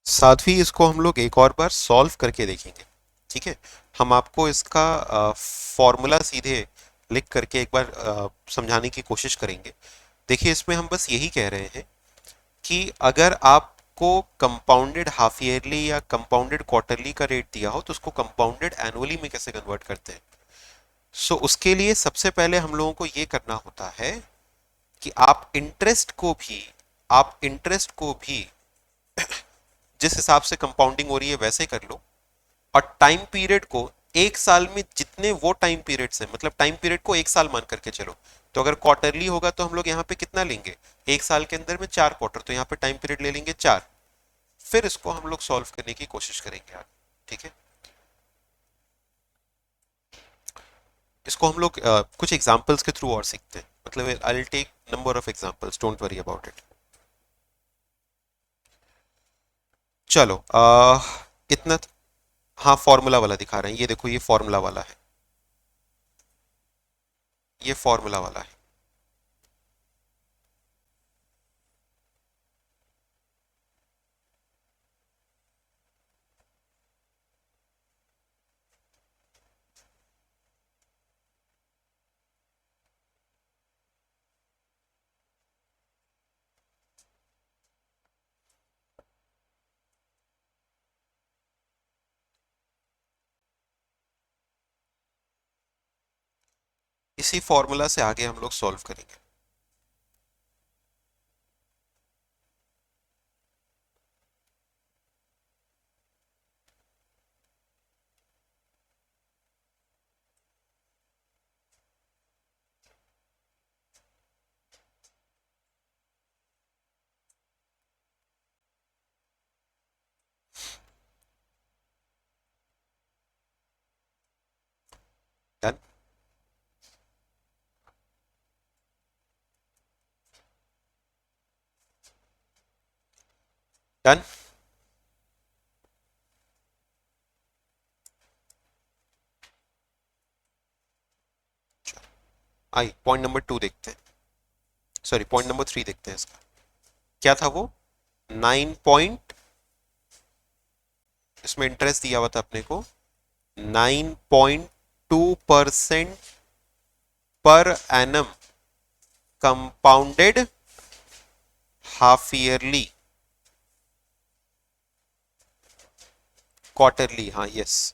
साथ ही इसको हम लोग एक और बार सॉल्व करके देखेंगे। ठीक है, हम आपको इसका फॉर्मूला सीधे लिख करके एक बार समझाने की कोशिश करेंगे। देखिए इसमें हम बस यही कह रहे हैं कि अगर आप आपको कंपाउंडेड हाफ ईयरली या कंपाउंडेड क्वार्टरली का रेट दिया हो तो उसको कंपाउंडेड एनुअली में कैसे कन्वर्ट करते हैं। उसके लिए सबसे पहले हम लोगों को ये करना होता है कि आप इंटरेस्ट को भी जिस हिसाब से कंपाउंडिंग हो रही है वैसे कर लो, और टाइम पीरियड को एक साल में जितने वो टाइम पीरियड से, मतलब टाइम पीरियड को एक साल मान करके चलो। तो अगर क्वार्टरली होगा तो हम लोग यहाँ पे कितना लेंगे, एक साल के अंदर में 4 क्वार्टर, तो यहाँ पे टाइम पीरियड ले लेंगे 4। फिर इसको हम लोग सॉल्व करने की कोशिश करेंगे आगे, ठीक है। इसको हम लोग कुछ एग्जांपल्स के थ्रू और सीखते हैं, मतलब I will take number of examples, don't worry about it. चलो इतना हाँ फॉर्मूला वाला दिखा रहे हैं, ये देखो ये फॉर्मूला वाला है, ये फॉर्मूला वाला है। इसी फॉर्मूला से आगे हम लोग सॉल्व करेंगे। Done. Done. I point number 2 देखते हैं, सॉरी पॉइंट नंबर 3 देखते हैं। इसका क्या था वो 9 इसमें इंटरेस्ट दिया हुआ था अपने को 9.2% पर annum compounded half yearly quarterly, हाँ यस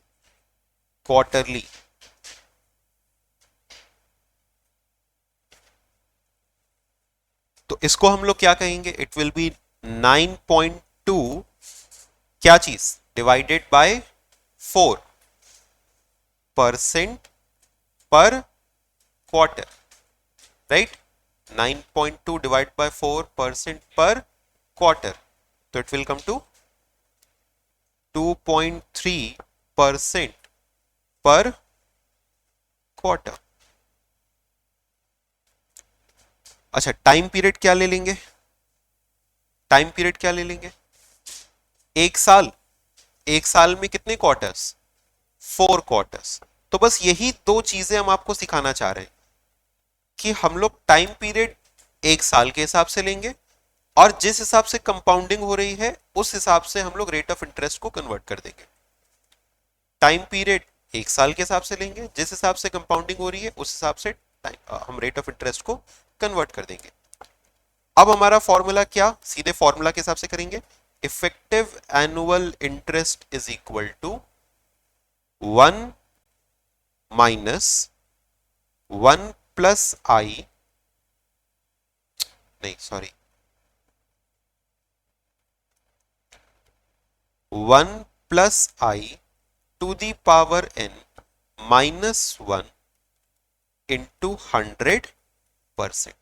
क्वार्टरली। तो इसको हम लोग क्या कहेंगे, इट विल बी 9.2 क्या चीज डिवाइडेड बाय 4% पर क्वार्टर, राइट। 9.2 डिवाइड बाय 4% पर क्वार्टर, तो इट विल कम टू 2.3% पर क्वार्टर। अच्छा टाइम पीरियड क्या ले लेंगे, टाइम पीरियड क्या ले लेंगे, एक साल। एक साल में कितने क्वार्टर्स, 4 क्वार्टर्स। तो बस यही दो चीजें हम आपको सिखाना चाह रहे हैं कि हम लोग टाइम पीरियड एक साल के हिसाब से लेंगे, और जिस हिसाब से कंपाउंडिंग हो रही है उस हिसाब से हम लोग रेट ऑफ इंटरेस्ट को कन्वर्ट कर देंगे। टाइम पीरियड एक साल के हिसाब से लेंगे, जिस हिसाब से कंपाउंडिंग हो रही है उस हिसाब से हम रेट ऑफ इंटरेस्ट को कन्वर्ट कर देंगे। अब हमारा फॉर्मूला क्या, सीधे फॉर्मूला के हिसाब से करेंगे। Effective annual interest is equal to 1 minus 1 + i, नहीं sorry 1 + i to the power n -1 into 100%।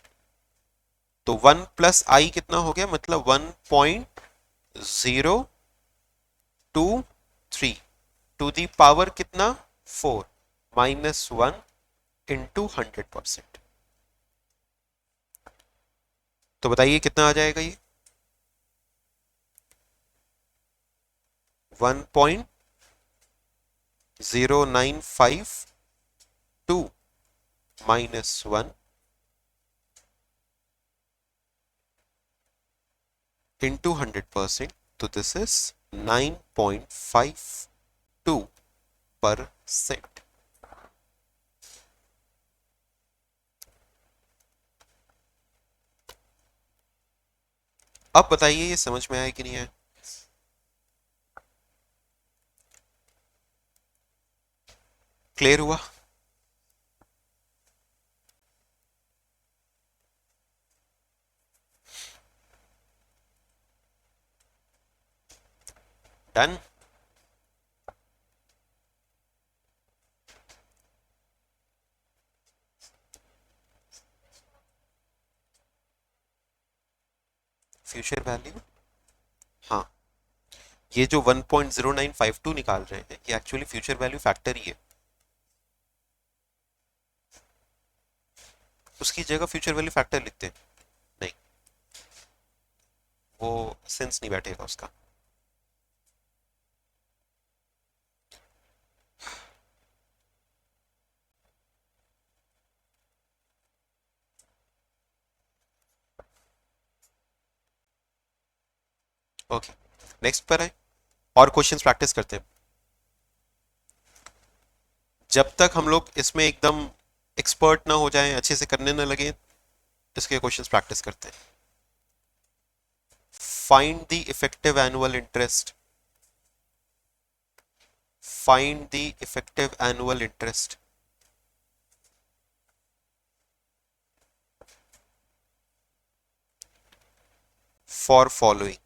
तो 1 + i कितना हो गया, मतलब 1.023 टू दी पावर कितना 4 -1 इंटू 100%। तो बताइए कितना आ जाएगा ये 1.0952 -1 into 100%, तो दिस इज 9.52%। अब बताइए ये समझ में आया कि नहीं आया? क्लियर हुआ? डन। फ्यूचर वैल्यू, हाँ, ये जो 1.0952 निकाल रहे हैं ये एक्चुअली फ्यूचर वैल्यू फैक्टर ही है। उसकी जगह फ्यूचर वैल्यू फैक्टर लिखते हैं। नहीं, वो सेंस नहीं बैठेगा उसका। ओके, नेक्स्ट पर है, और क्वेश्चंस प्रैक्टिस करते हैं। जब तक हम लोग इसमें एकदम एक्सपर्ट ना हो जाएं, अच्छे से करने ना लगे, इसके क्वेश्चंस प्रैक्टिस करते हैं। Find the effective annual interest, find the effective annual interest for following.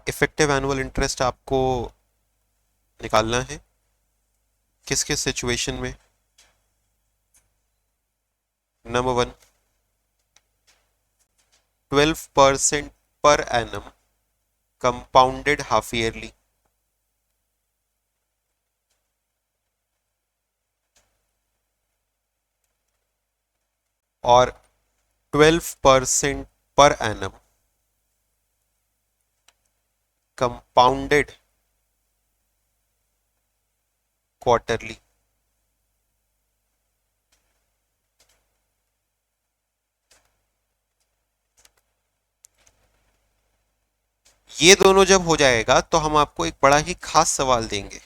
Effective annual interest आपको निकालना है किस किस सिचुएशन में? Number one, 12% per annum compounded half yearly, और 12% पर एनम कंपाउंडेड क्वार्टरली। ये दोनों जब हो जाएगा तो हम आपको एक बड़ा ही खास सवाल देंगे,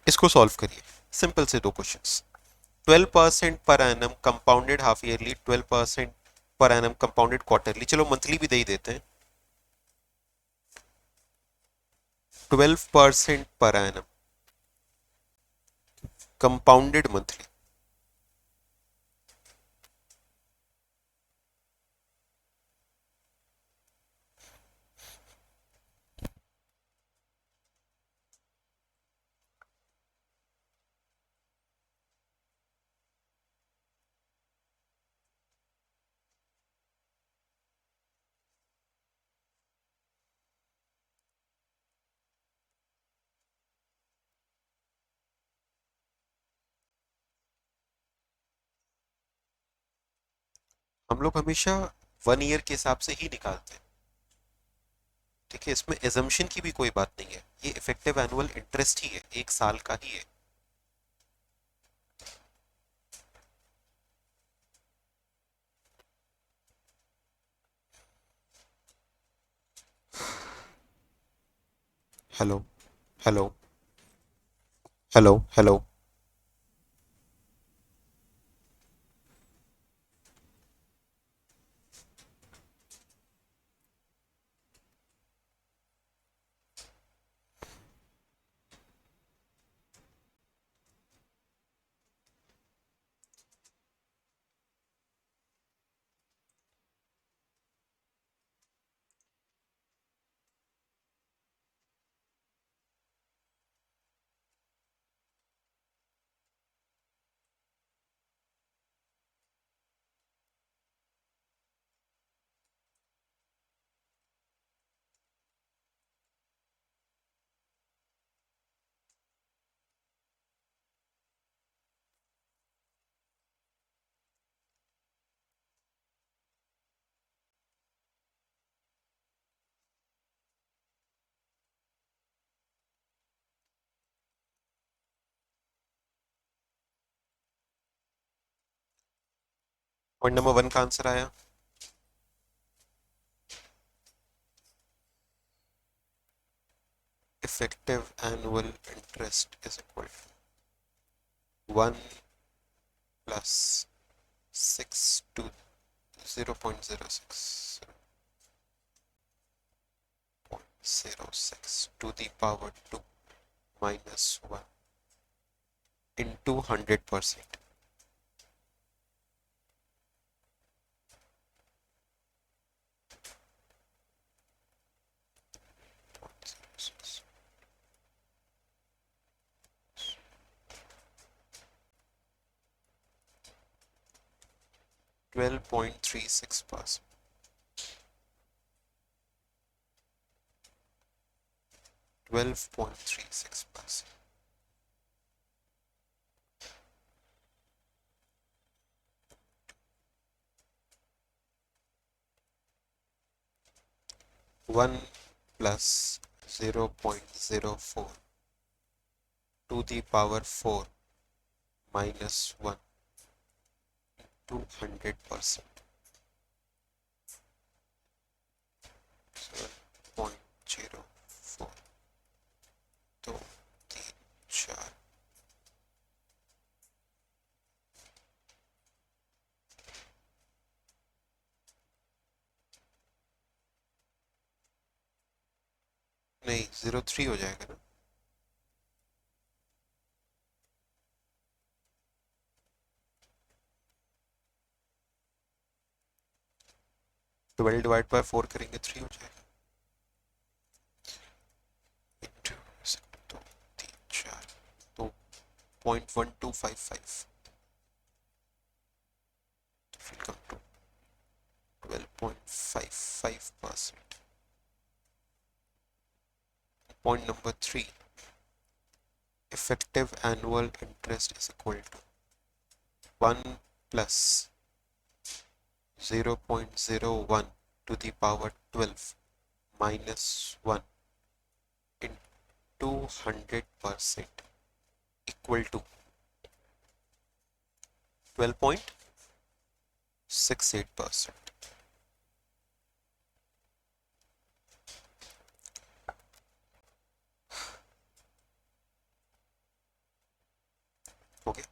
इसको सॉल्व करिए। सिंपल से दो questions. 12% per annum compounded half yearly, 12% per annum compounded quarterly, चलो मंथली भी दे ही देते हैं। 12% पर एनम कंपाउंडेड मंथली। हम लोग हमेशा 1 ईयर के हिसाब से ही निकालते हैं, ठीक है? इसमें एजम्पशन की भी कोई बात नहीं है, ये इफेक्टिव एनुअल इंटरेस्ट ही है, 1 साल का ही है। Hello, hello, hello, hello. Point number 1 का आंसर आया। effective annual interest is equal to 1 plus 6 to 0.06 to the power 2 minus 1 into 100%. $12.36. 12.36%. One plus 0.04 to the power 4 minus 1 to 100%. 7.04 2 3 4 नहीं 03 हो जाएगा ना। ट्वेल्व डिवाइड बाय 4 करेंगे 3 हो जाएगा। 2 3 4 तो 0.1255 will come to 12.55%. Point number 3, effective annual interest is equal to 1 plus 0.01 to the power 12 minus 1 into 100% equal to 12.68%. Okay.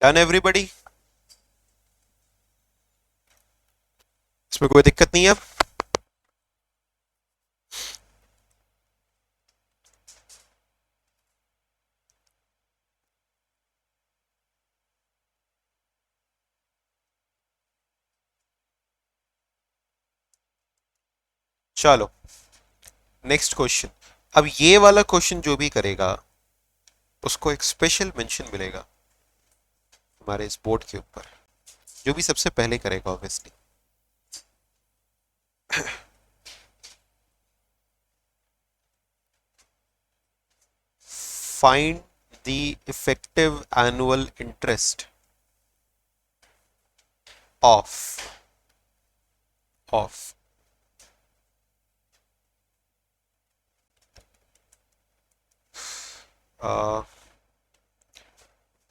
Done everybody? इसमें कोई दिक्कत नहीं है अब? चलो नेक्स्ट क्वेश्चन। अब ये वाला क्वेश्चन जो भी करेगा उसको एक स्पेशल मेंशन मिलेगा हमारे इस बोर्ड के ऊपर, जो भी सबसे पहले करेगा obviously. Find the effective annual interest of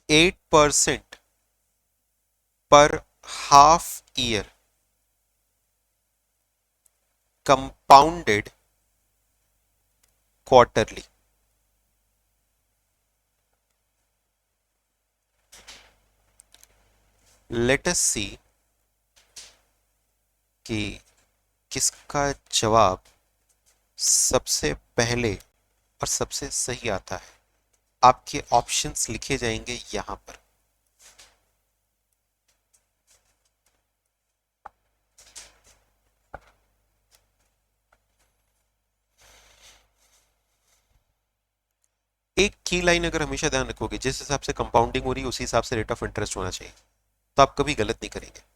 8% per half year compounded quarterly. Let us see कि किसका जवाब सबसे पहले और सबसे सही आता है। आपके ऑप्शंस लिखे जाएंगे यहां पर। एक की लाइन अगर हमेशा ध्यान रखोगे, जिस हिसाब से कंपाउंडिंग हो रही है उसी हिसाब से रेट ऑफ इंटरेस्ट होना चाहिए, तो आप कभी गलत नहीं करेंगे।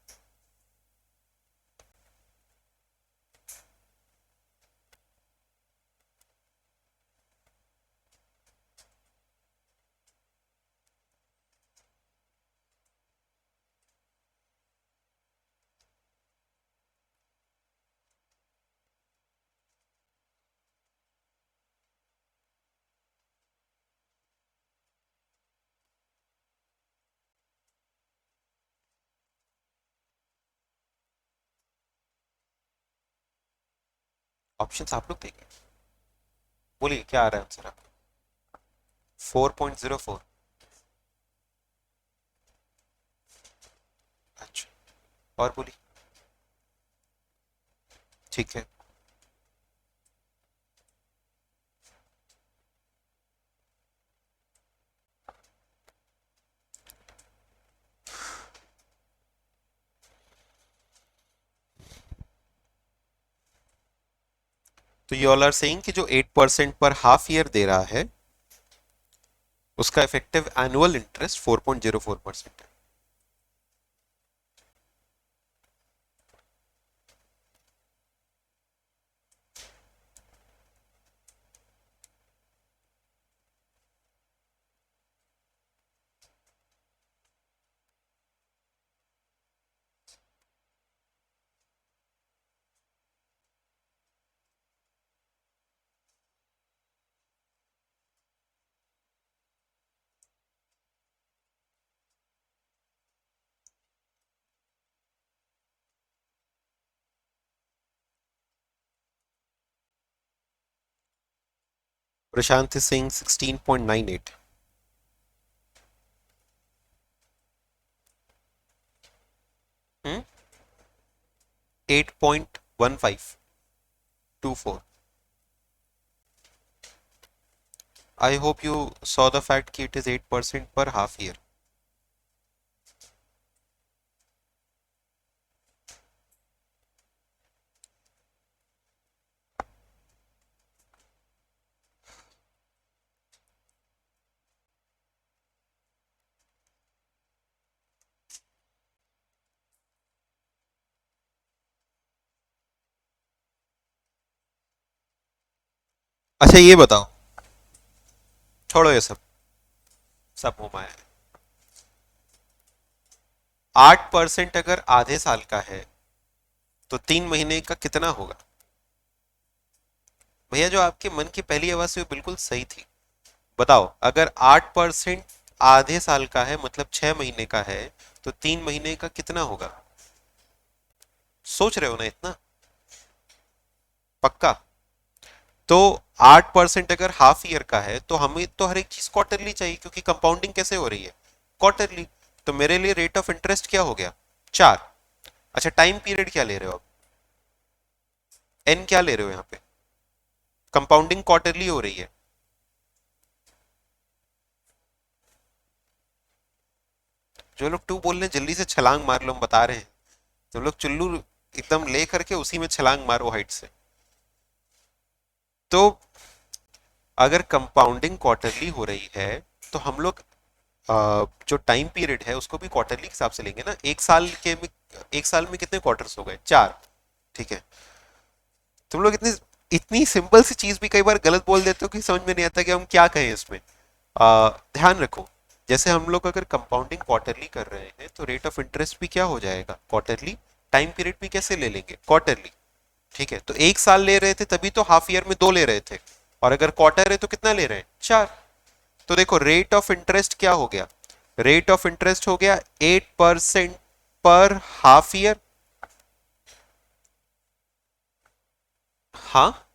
ऑप्शंस आप लोग देखें, बोलिए क्या आ रहा है आंसर आपका। 4.04। अच्छा, और बोलिए। ठीक है। तो यू ऑल आर सेइंग कि जो 8% पर हाफ ईयर दे रहा है उसका इफेक्टिव एनुअल इंटरेस्ट 4.04% है। Prashant Singh 16.98। 8.1524। I hope you saw the fact कि it is 8% per half year. अच्छा ये बताओ, छोड़ो ये सब, सब मुंह माया है। 8% अगर आधे साल का है तो 3 महीने का कितना होगा? भैया जो आपके मन की पहली आवाज से वो बिल्कुल सही थी। बताओ, अगर 8% आधे साल का है मतलब 6 महीने का है, तो 3 महीने का कितना होगा? सोच रहे हो ना इतना? पक्का? तो 8% अगर हाफ ईयर का है तो हमें तो हर एक चीज क्वार्टरली चाहिए, क्योंकि कंपाउंडिंग कैसे हो रही है? क्वार्टरली। तो मेरे लिए रेट ऑफ इंटरेस्ट क्या हो गया? 4। अच्छा, टाइम पीरियड क्या ले रहे हो आप? एन क्या ले रहे हो यहाँ पे? कंपाउंडिंग क्वार्टरली हो रही है। जो लोग टू बोल रहे हैं जल्दी से छलांग मार लो, हम बता रहे हैं। जो लोग चुल्लू एकदम ले करके उसी में छलांग मारो हाइट से। तो अगर कंपाउंडिंग क्वार्टरली हो रही है तो हम लोग जो टाइम पीरियड है उसको भी क्वार्टरली के हिसाब से लेंगे ना। एक साल में कितने क्वार्टर्स हो गए? 4। ठीक है। तुम लोग इतनी इतनी सिंपल सी चीज भी कई बार गलत बोल देते हो कि समझ में नहीं आता कि हम क्या कहें इसमें। ध्यान रखो, जैसे हम लोग अगर कंपाउंडिंग क्वार्टरली कर रहे हैं तो रेट ऑफ इंटरेस्ट भी क्या हो जाएगा? क्वार्टरली। टाइम पीरियड भी कैसे ले लेंगे? क्वार्टरली। ठीक है, तो एक साल ले रहे थे तभी तो हाफ ईयर में 2 ले रहे थे, और अगर क्वार्टर है तो कितना ले रहे हैं? 4। तो देखो रेट ऑफ इंटरेस्ट क्या हो गया? रेट ऑफ इंटरेस्ट हो गया 8% पर हाफ ईयर। हाँ,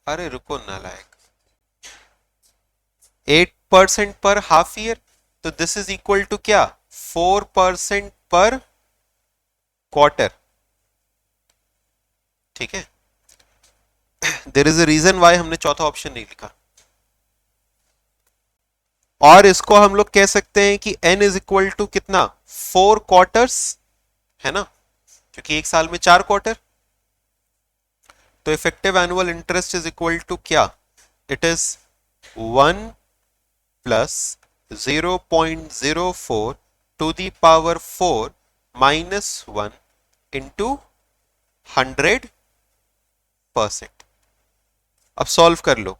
अरे रुको नालायक। 8% पर हाफ ईयर, तो दिस इज इक्वल टू क्या? 4% पर क्वार्टर। ठीक है। There is a reason why हमने चौथा ऑप्शन नहीं लिखा। और इसको हम लोग कह सकते हैं कि n इज इक्वल टू कितना? 4 क्वार्टर्स, है ना, क्योंकि एक साल में 4 क्वार्टर। तो effective annual interest is equal to क्या? It is 1 plus 0.04 to the power 4 minus 1 into 100%। अब सॉल्व कर लो,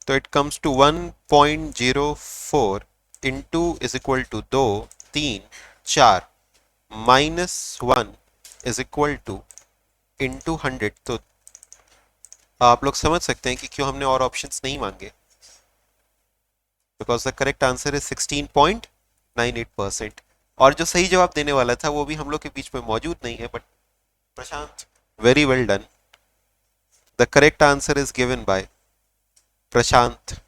तो it comes to 1.04 into is equal to 2 3 4 minus 1 is equal to into 100। तो आप लोग समझ सकते हैं कि क्यों हमने और ऑप्शंस नहीं मांगे, because the correct answer is 16.98%। और जो सही जवाब देने वाला था वो भी हम लोग के बीच में मौजूद नहीं है, but Prashant, very well done. The correct answer is given by Prashant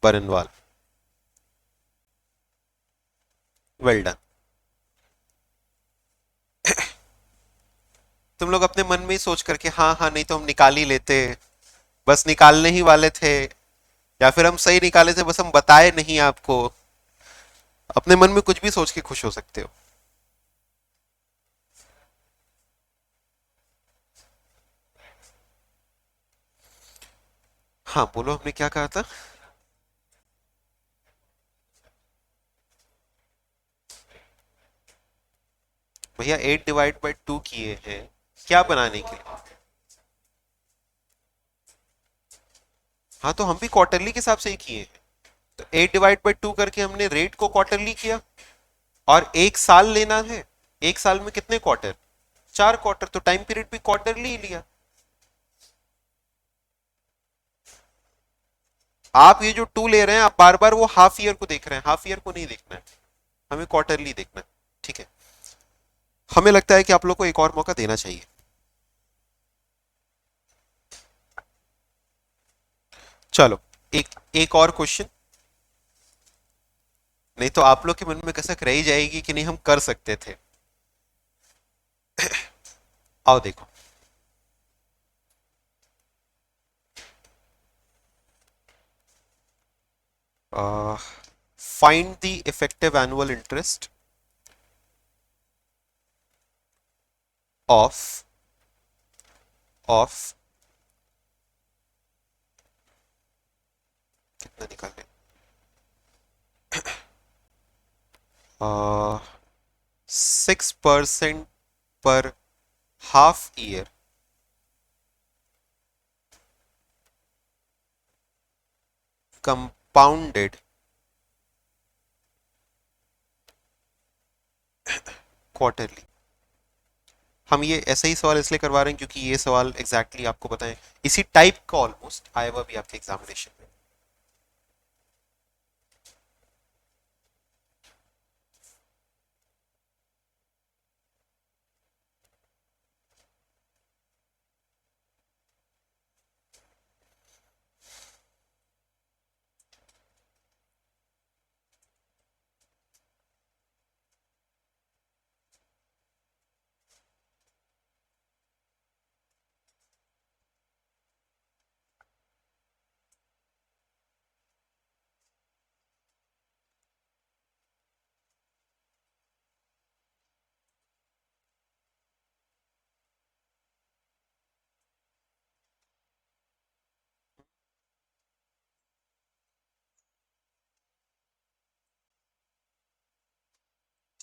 Barnwal. Well done. तुम लोग अपने मन में ही सोच करके हाँ हाँ नहीं तो हम निकाल ही लेते, बस निकालने ही वाले थे, या फिर हम सही निकाले थे बस हम बताए नहीं आपको। अपने मन में कुछ भी सोच के खुश हो सकते हो। हाँ बोलो, हमने क्या कहा था? भैया 8/2 किए हैं क्या बनाने के लिए? हाँ तो हम भी क्वार्टरली के हिसाब से ही किए हैं। तो 8/2 करके हमने रेट को क्वार्टरली किया, और एक साल लेना है। एक साल में कितने क्वार्टर? 4 क्वार्टर, तो टाइम पीरियड भी क्वार्टरली ही लिया। आप ये जो 2 ले रहे हैं, आप बार बार वो हाफ ईयर को देख रहे हैं, हाफ ईयर को नहीं देखना है, हमें क्वार्टरली देखना है। ठीक है, हमें लगता है कि आप लोग को एक और मौका देना चाहिए। चलो, एक एक और क्वेश्चन, नहीं तो आप लोग के मन में कसक रह ही जाएगी कि नहीं हम कर सकते थे। आओ देखो, find the effective annual interest of कितना निकालें, 6% पर हाफ ईयर कंपाउंडेड क्वार्टरली। हम ये ऐसा ही सवाल इसलिए करवा रहे हैं क्योंकि ये सवाल एग्जैक्टली exactly आपको बताएं इसी टाइप का ऑलमोस्ट आया हुआ भी आपके एग्जामिनेशन में।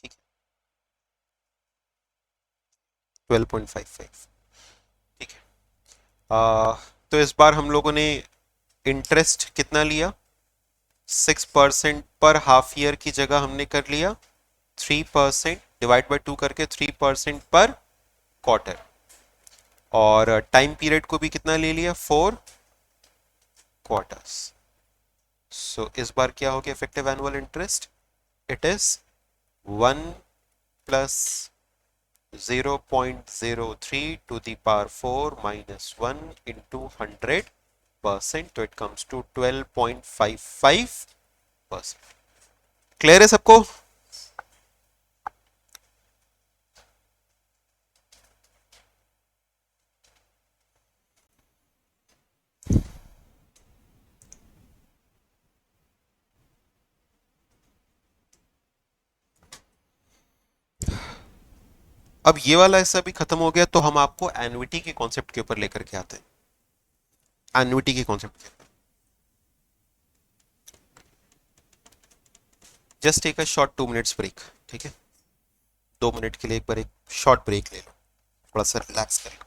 ठीक है, 12.55। ठीक है, तो इस बार हम लोगों ने इंटरेस्ट कितना लिया? 6% पर हाफ ईयर की जगह हमने कर लिया 3%, डिवाइड बाय 2 करके 3% पर क्वार्टर, और टाइम पीरियड को भी कितना ले लिया? 4 क्वार्टर्स। सो इस बार क्या हो गया effective annual interest? It is 1 plus 0.03 to the power 4 minus 1 into 100%, तो इट कम्स टू 12.55%। क्लियर है सबको? अब ये वाला हिस्सा भी खत्म हो गया, तो हम आपको एन्युटी के कॉन्सेप्ट के ऊपर लेकर के आते हैं। एन्युटी के कॉन्सेप्ट के ऊपर just take a short 2 minutes break, ठीक है? 2 मिनट के लिए एक बार एक शॉर्ट ब्रेक ले लो, थोड़ा सा रिलैक्स कर लो।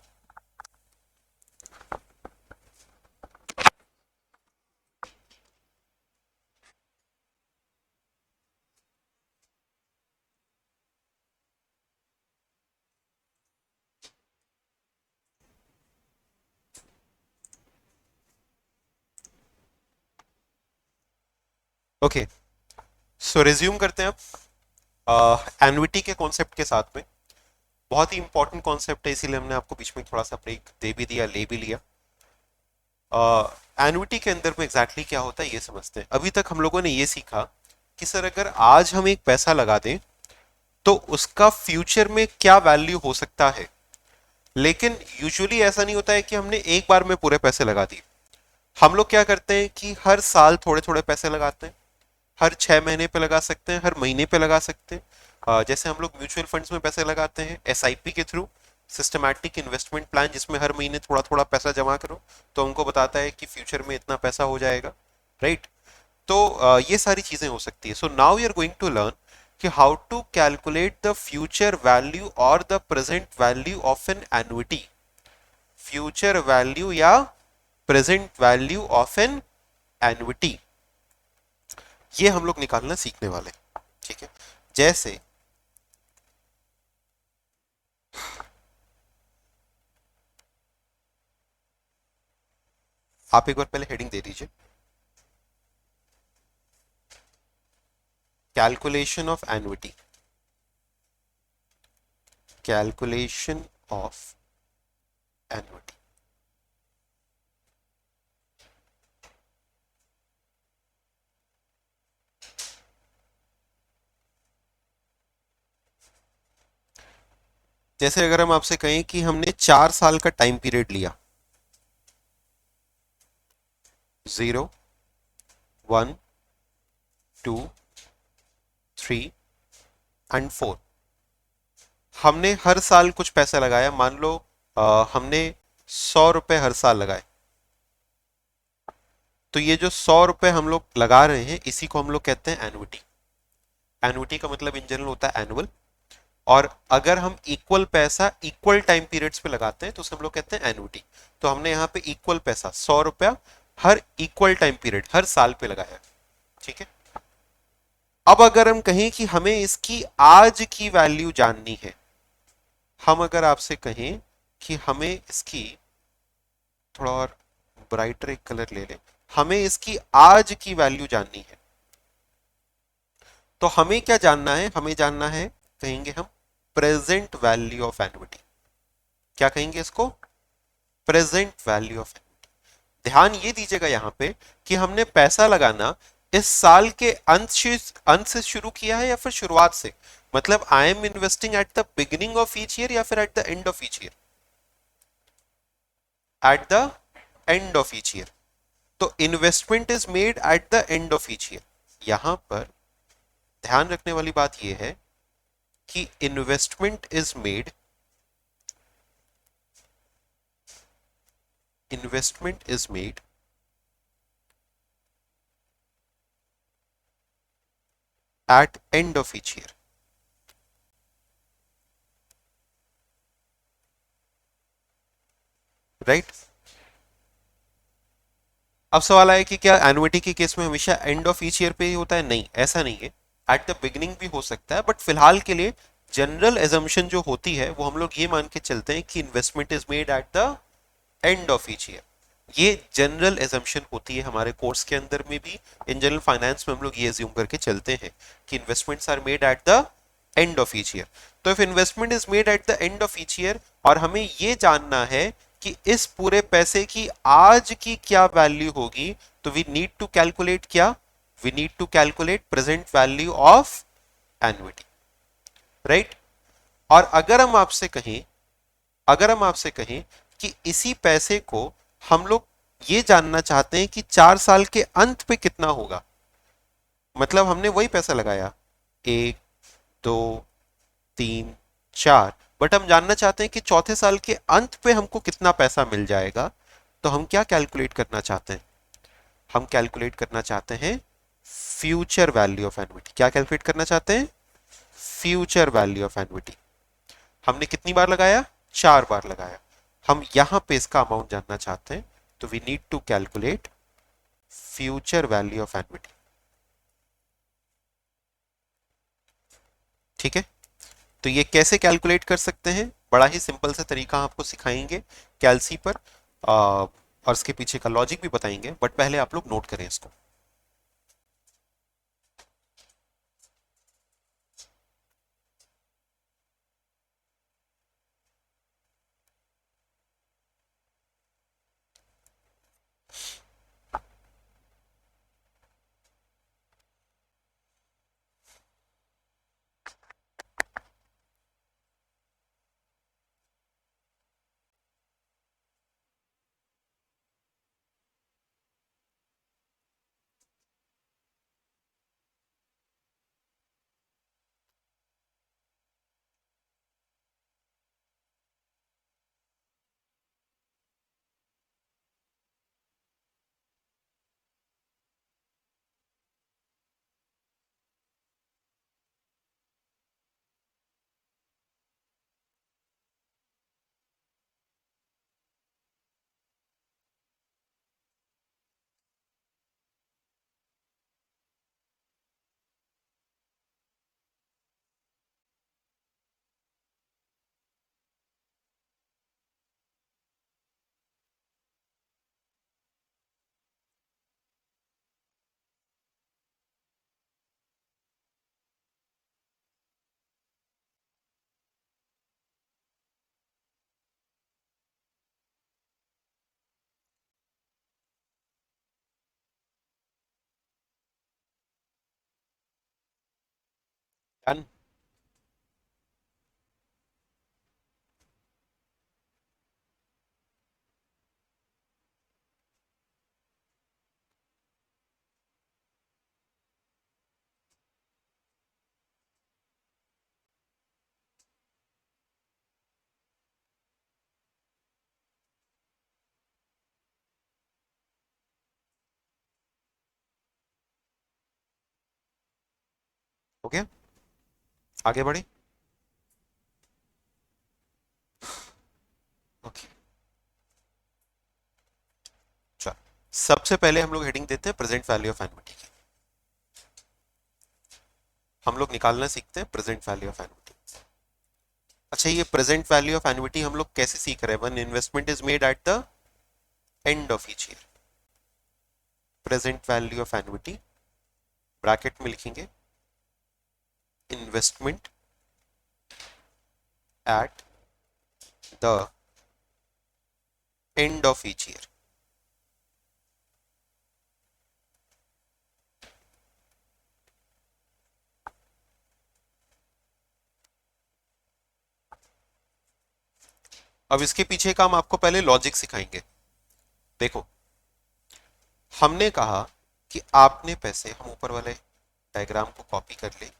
ओके, सो रिज्यूम करते हैं अब एन्युटी के कॉन्सेप्ट के साथ में। बहुत ही इंपॉर्टेंट कॉन्सेप्ट है, इसीलिए हमने आपको बीच में थोड़ा सा ब्रेक दे भी दिया, ले भी लिया। एन्युटी के अंदर में एग्जैक्टली क्या होता है ये समझते हैं। अभी तक हम लोगों ने ये सीखा कि सर अगर आज हम एक पैसा लगा दें तो उसका फ्यूचर में क्या वैल्यू हो सकता है, लेकिन यूजुअली ऐसा नहीं होता है कि हमने एक बार में पूरे पैसे लगा दिए। हम लोग क्या करते हैं कि हर साल थोड़े थोड़े पैसे लगाते हैं, हर 6 महीने पे लगा सकते हैं, हर महीने पे लगा सकते हैं। जैसे हम लोग म्यूचुअल फंड्स में पैसे लगाते हैं एसआईपी के थ्रू, सिस्टमैटिक इन्वेस्टमेंट प्लान, जिसमें हर महीने थोड़ा थोड़ा पैसा जमा करो तो हमको बताता है कि फ्यूचर में इतना पैसा हो जाएगा, राइट? तो ये सारी चीजें हो सकती है। So now we are going to learn कि how to calculate the future value और the present value of an annuity. Future value या present value of an annuity, ये हम लोग निकालना सीखने वाले, ठीक है? जैसे आप एक बार पहले हेडिंग दे दीजिए, calculation of annuity. Calculation of annuity. जैसे अगर हम आपसे कहें कि हमने 4 साल का टाइम पीरियड लिया, 0, 1, 2, 3 एंड 4। हमने हर साल कुछ पैसा लगाया, मान लो हमने 100 रुपए हर साल लगाए। तो ये जो 100 रुपए हम लोग लगा रहे हैं, इसी को हम लोग कहते हैं एन्युटी। एन्युटी का मतलब इन जनरल होता है एनुअल। और अगर हम इक्वल पैसा इक्वल टाइम पीरियड्स पे लगाते हैं तो उसे हम लोग कहते हैं एन्युटी। तो हमने यहाँ पे इक्वल पैसा 100 रुपया हर इक्वल टाइम पीरियड, हर साल पे लगाया, ठीक है? अब अगर हम कहें कि हमें इसकी आज की वैल्यू जाननी है, हम अगर आपसे कहें कि हमें इसकी, थोड़ा और ब्राइटर एक कलर ले लें, हमें इसकी आज की वैल्यू जाननी है, तो हमें क्या जानना है? हमें जानना है, कहेंगे हम, प्रेजेंट वैल्यू ऑफ एन्युटी। क्या कहेंगे इसको? Present value of annuity. ध्यान ये दीजिएगा यहाँ पे कि हमने पैसा लगाना इस साल के अंत से शुरू किया है या फिर शुरुआत से। मतलब I am investing at the beginning of each year या फिर at the end of each year? At the end of each year. तो investment is made at the end of each year. यहां पर ध्यान रखने वाली बात यह है कि investment is made at end of each year, right? अब सवाल आया कि क्या एनुइटी के केस में हमेशा एंड ऑफ ईच ईयर पे ही होता है? नहीं, ऐसा नहीं है, एट द बिगिनिंग भी हो सकता है। बट फिलहाल के लिए जनरल एजम्पशन जो होती है वो हम लोग ये मान के चलते हैं कि investment is made at the end of each year. ये जनरल एजम्पशन होती है हमारे कोर्स के अंदर में भी। इन जनरल फाइनेंस में हम लोग ये एज्यूम करके चलते हैं कि investments are made at the end of each year. तो if investment is made at the end of each year और हमें ये जानना है कि इस पूरे पैसे की आज की क्या वैल्यू होगी, तो वी नीड टू कैलकुलेट क्या? We need to calculate present value of annuity, right? और अगर हम आपसे कहें कि इसी पैसे को हम लोग ये जानना चाहते हैं कि 4 साल के अंत पे कितना होगा, मतलब हमने वही पैसा लगाया 1, 2, 3, 4, बट हम जानना चाहते हैं कि चौथे साल के अंत पे हमको कितना पैसा मिल जाएगा। तो हम क्या कैलकुलेट करना चाहते हैं? हम कैलकुलेट करना चाहते हैं फ्यूचर वैल्यू ऑफ एन्युटी। क्या कैलकुलेट करना चाहते हैं? Future value of annuity. हमने कितनी बार लगाया? 4 बार लगाया। हम यहां पे इसका अमाउंट जानना चाहते हैं, तो we need to calculate future value of annuity. ठीक है, तो ये कैसे कैलकुलेट कर सकते हैं? बड़ा ही सिंपल सा तरीका आपको सिखाएंगे कैलसी पर, और इसके पीछे का लॉजिक भी बताएंगे, बट पहले आप लोग नोट करें इसको। डन। हो गया, आगे बढ़े। ओके, चल, सबसे पहले हम लोग हेडिंग देते हैं प्रेजेंट वैल्यू ऑफ एन्युटी की। हम लोग निकालना सीखते हैं प्रेजेंट वैल्यू ऑफ एन्युटी। अच्छा, ये प्रेजेंट वैल्यू ऑफ एन्युटी हम लोग कैसे सीख रहे हैं? When investment is made at the end of each year. Present value of annuity bracket में लिखेंगे investment at the end of each year. अब इसके पीछे का हम आपको पहले लॉजिक सिखाएंगे। देखो, हमने कहा कि आपने पैसे, हम ऊपर वाले डायग्राम को कॉपी कर ले।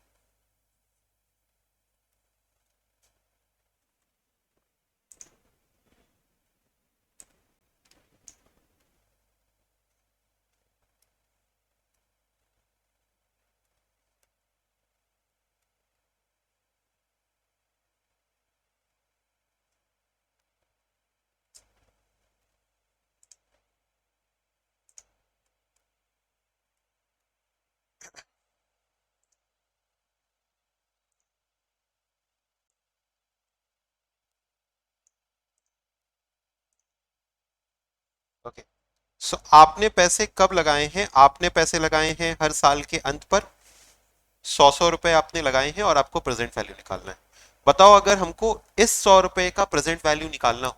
ओके, सो आपने पैसे कब लगाए हैं? आपने पैसे लगाए हैं हर साल के अंत पर। 100 रुपए आपने लगाए हैं और आपको प्रेजेंट वैल्यू निकालना है। बताओ, अगर हमको इस 100 रुपए का प्रेजेंट वैल्यू निकालना हो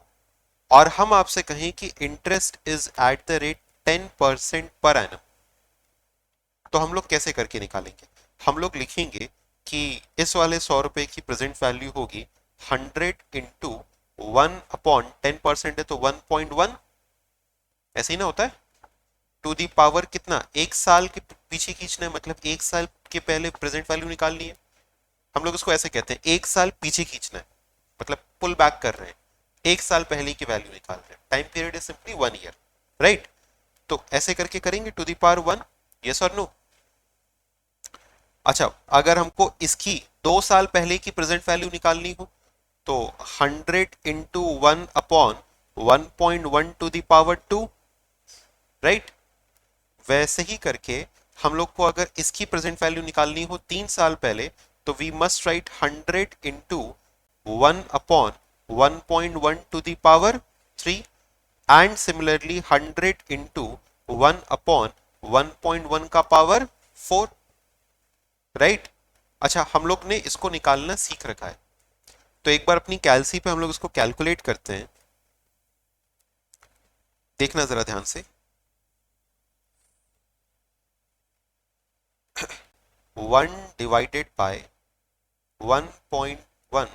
और हम आपसे कहें कि interest is at the rate 10% per annum, तो हम लोग कैसे करके निकालेंगे? हम लोग लिखेंगे कि इस वाले 100 रुपए की प्रेजेंट वैल्यू होगी 100 इंटू 1/10%, है तो 1.1। ऐसे ही ना होता है? टू दी पावर कितना? एक साल के पीछे खींचना है, मतलब एक साल के पहले प्रेजेंट वैल्यू निकालनी है। हम लोग इसको ऐसे कहते हैं, एक साल पीछे खींचना है। मतलब पुल बैक कर रहे हैं, एक साल पहले की वैल्यू निकाल रहे हैं, time period is simply 1 year, right? तो ऐसे करके करेंगे टू द पावर 1, यस और नो? अच्छा, अगर हमको इसकी 2 साल पहले की प्रेजेंट वैल्यू निकालनी हो तो 100 into 1/1.1 to the power 2, right? वैसे ही करके हम लोग को अगर इसकी प्रेजेंट वैल्यू निकालनी हो 3 साल पहले तो we must write 100 into 1/1.1 to the power 3, and similarly 100 into 1/1.1 का पावर 4, राइट? अच्छा, हम लोग ने इसको निकालना सीख रखा है, तो एक बार अपनी कैलसी पे हम लोग इसको कैलकुलेट करते हैं। देखना जरा ध्यान से, 1/1.1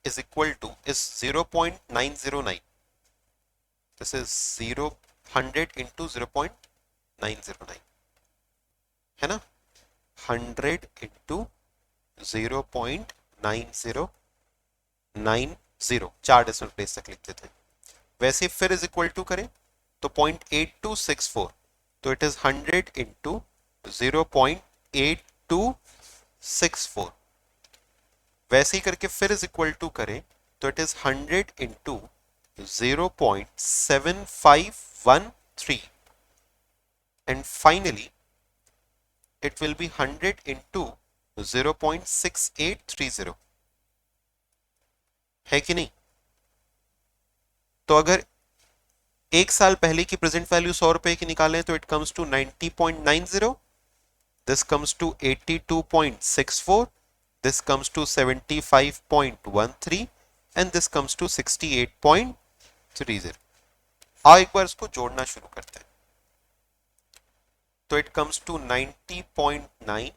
is equal to is 0.909. This is 100 into 0.909, है ना? 100 into 0.9090, 4 डेसिमल प्लेस तक लिख देते हैं। वैसे फिर इज इक्वल टू करें तो 0.8264, तो इट इज 100 इंटू 0.8264। वैसे ही करके फिर इज इक्वल टू करें तो it is 100 into 0.7513, and finally it will be 100 into 0.6830, है कि नहीं? तो अगर एक साल पहले की प्रेजेंट वैल्यू 100 रुपए की निकालें तो it comes to 90.90, this comes to 82.64, this comes to 75.13, and this comes to 68.30। आओ एक बार इसको जोड़ना शुरू करते हैं। तो it comes to 90.9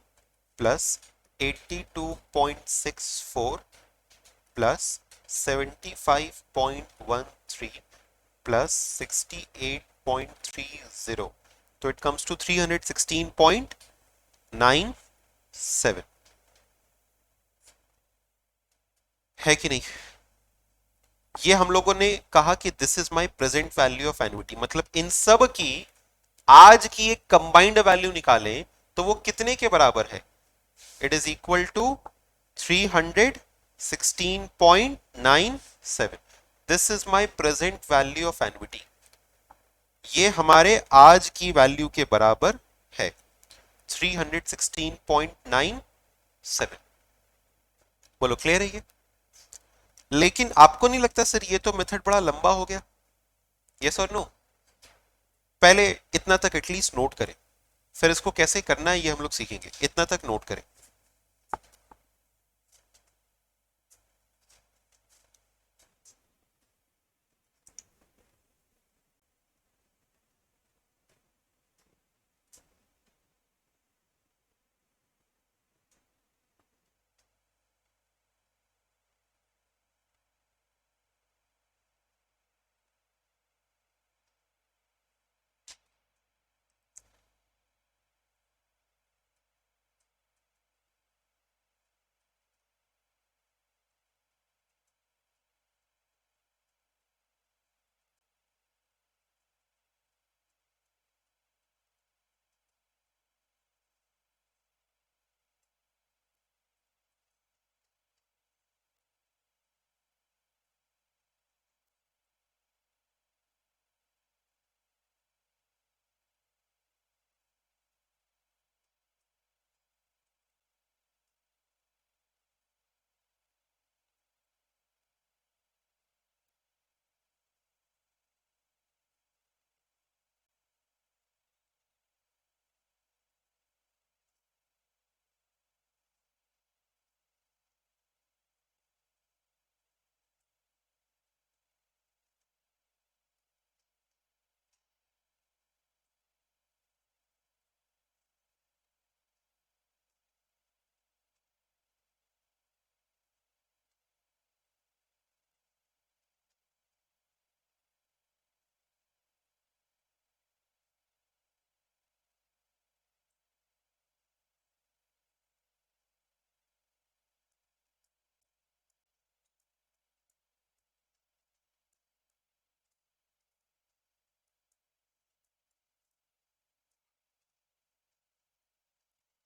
plus 82.64 plus 75.13 plus 68.30, तो इट कम्स टू 316.97, है कि नहीं? ये हम लोगों ने कहा कि this is my present value of annuity, मतलब इन सब की आज की एक कंबाइंड वैल्यू निकालें तो वो कितने के बराबर है? It is equal to 316.97। This is my present value of annuity, ये हमारे आज की वैल्यू के बराबर है 316.97। बोलो क्लियर है ये? लेकिन आपको नहीं लगता सर ये तो मेथड बड़ा लंबा हो गया? यस और नो? पहले इतना तक एटलीस्ट नोट करें, फिर इसको कैसे करना है ये हम लोग सीखेंगे। इतना तक नोट करें।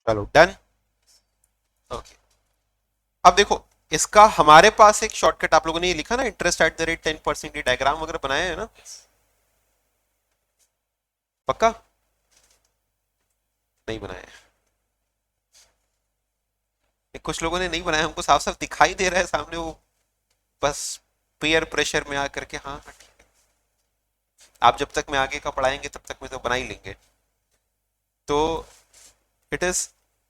चलो डन। ओके, अब देखो इसका हमारे पास एक शॉर्टकट आप लोगों ने ये लिखा ना, इंटरेस्ट एट द रेट 10%, ये डायग्राम वगैरह बनाया है ना, पक्का नहीं बनाया है? कुछ लोगों ने नहीं बनाया, हमको साफ साफ दिखाई दे रहा है सामने वो, बस पेयर प्रेशर में आकर के हाँ हाँ, ठीक है। आप जब तक मैं आगे का पढ़ाएंगे तब तक मैं तो बना ही लेंगे। तो it is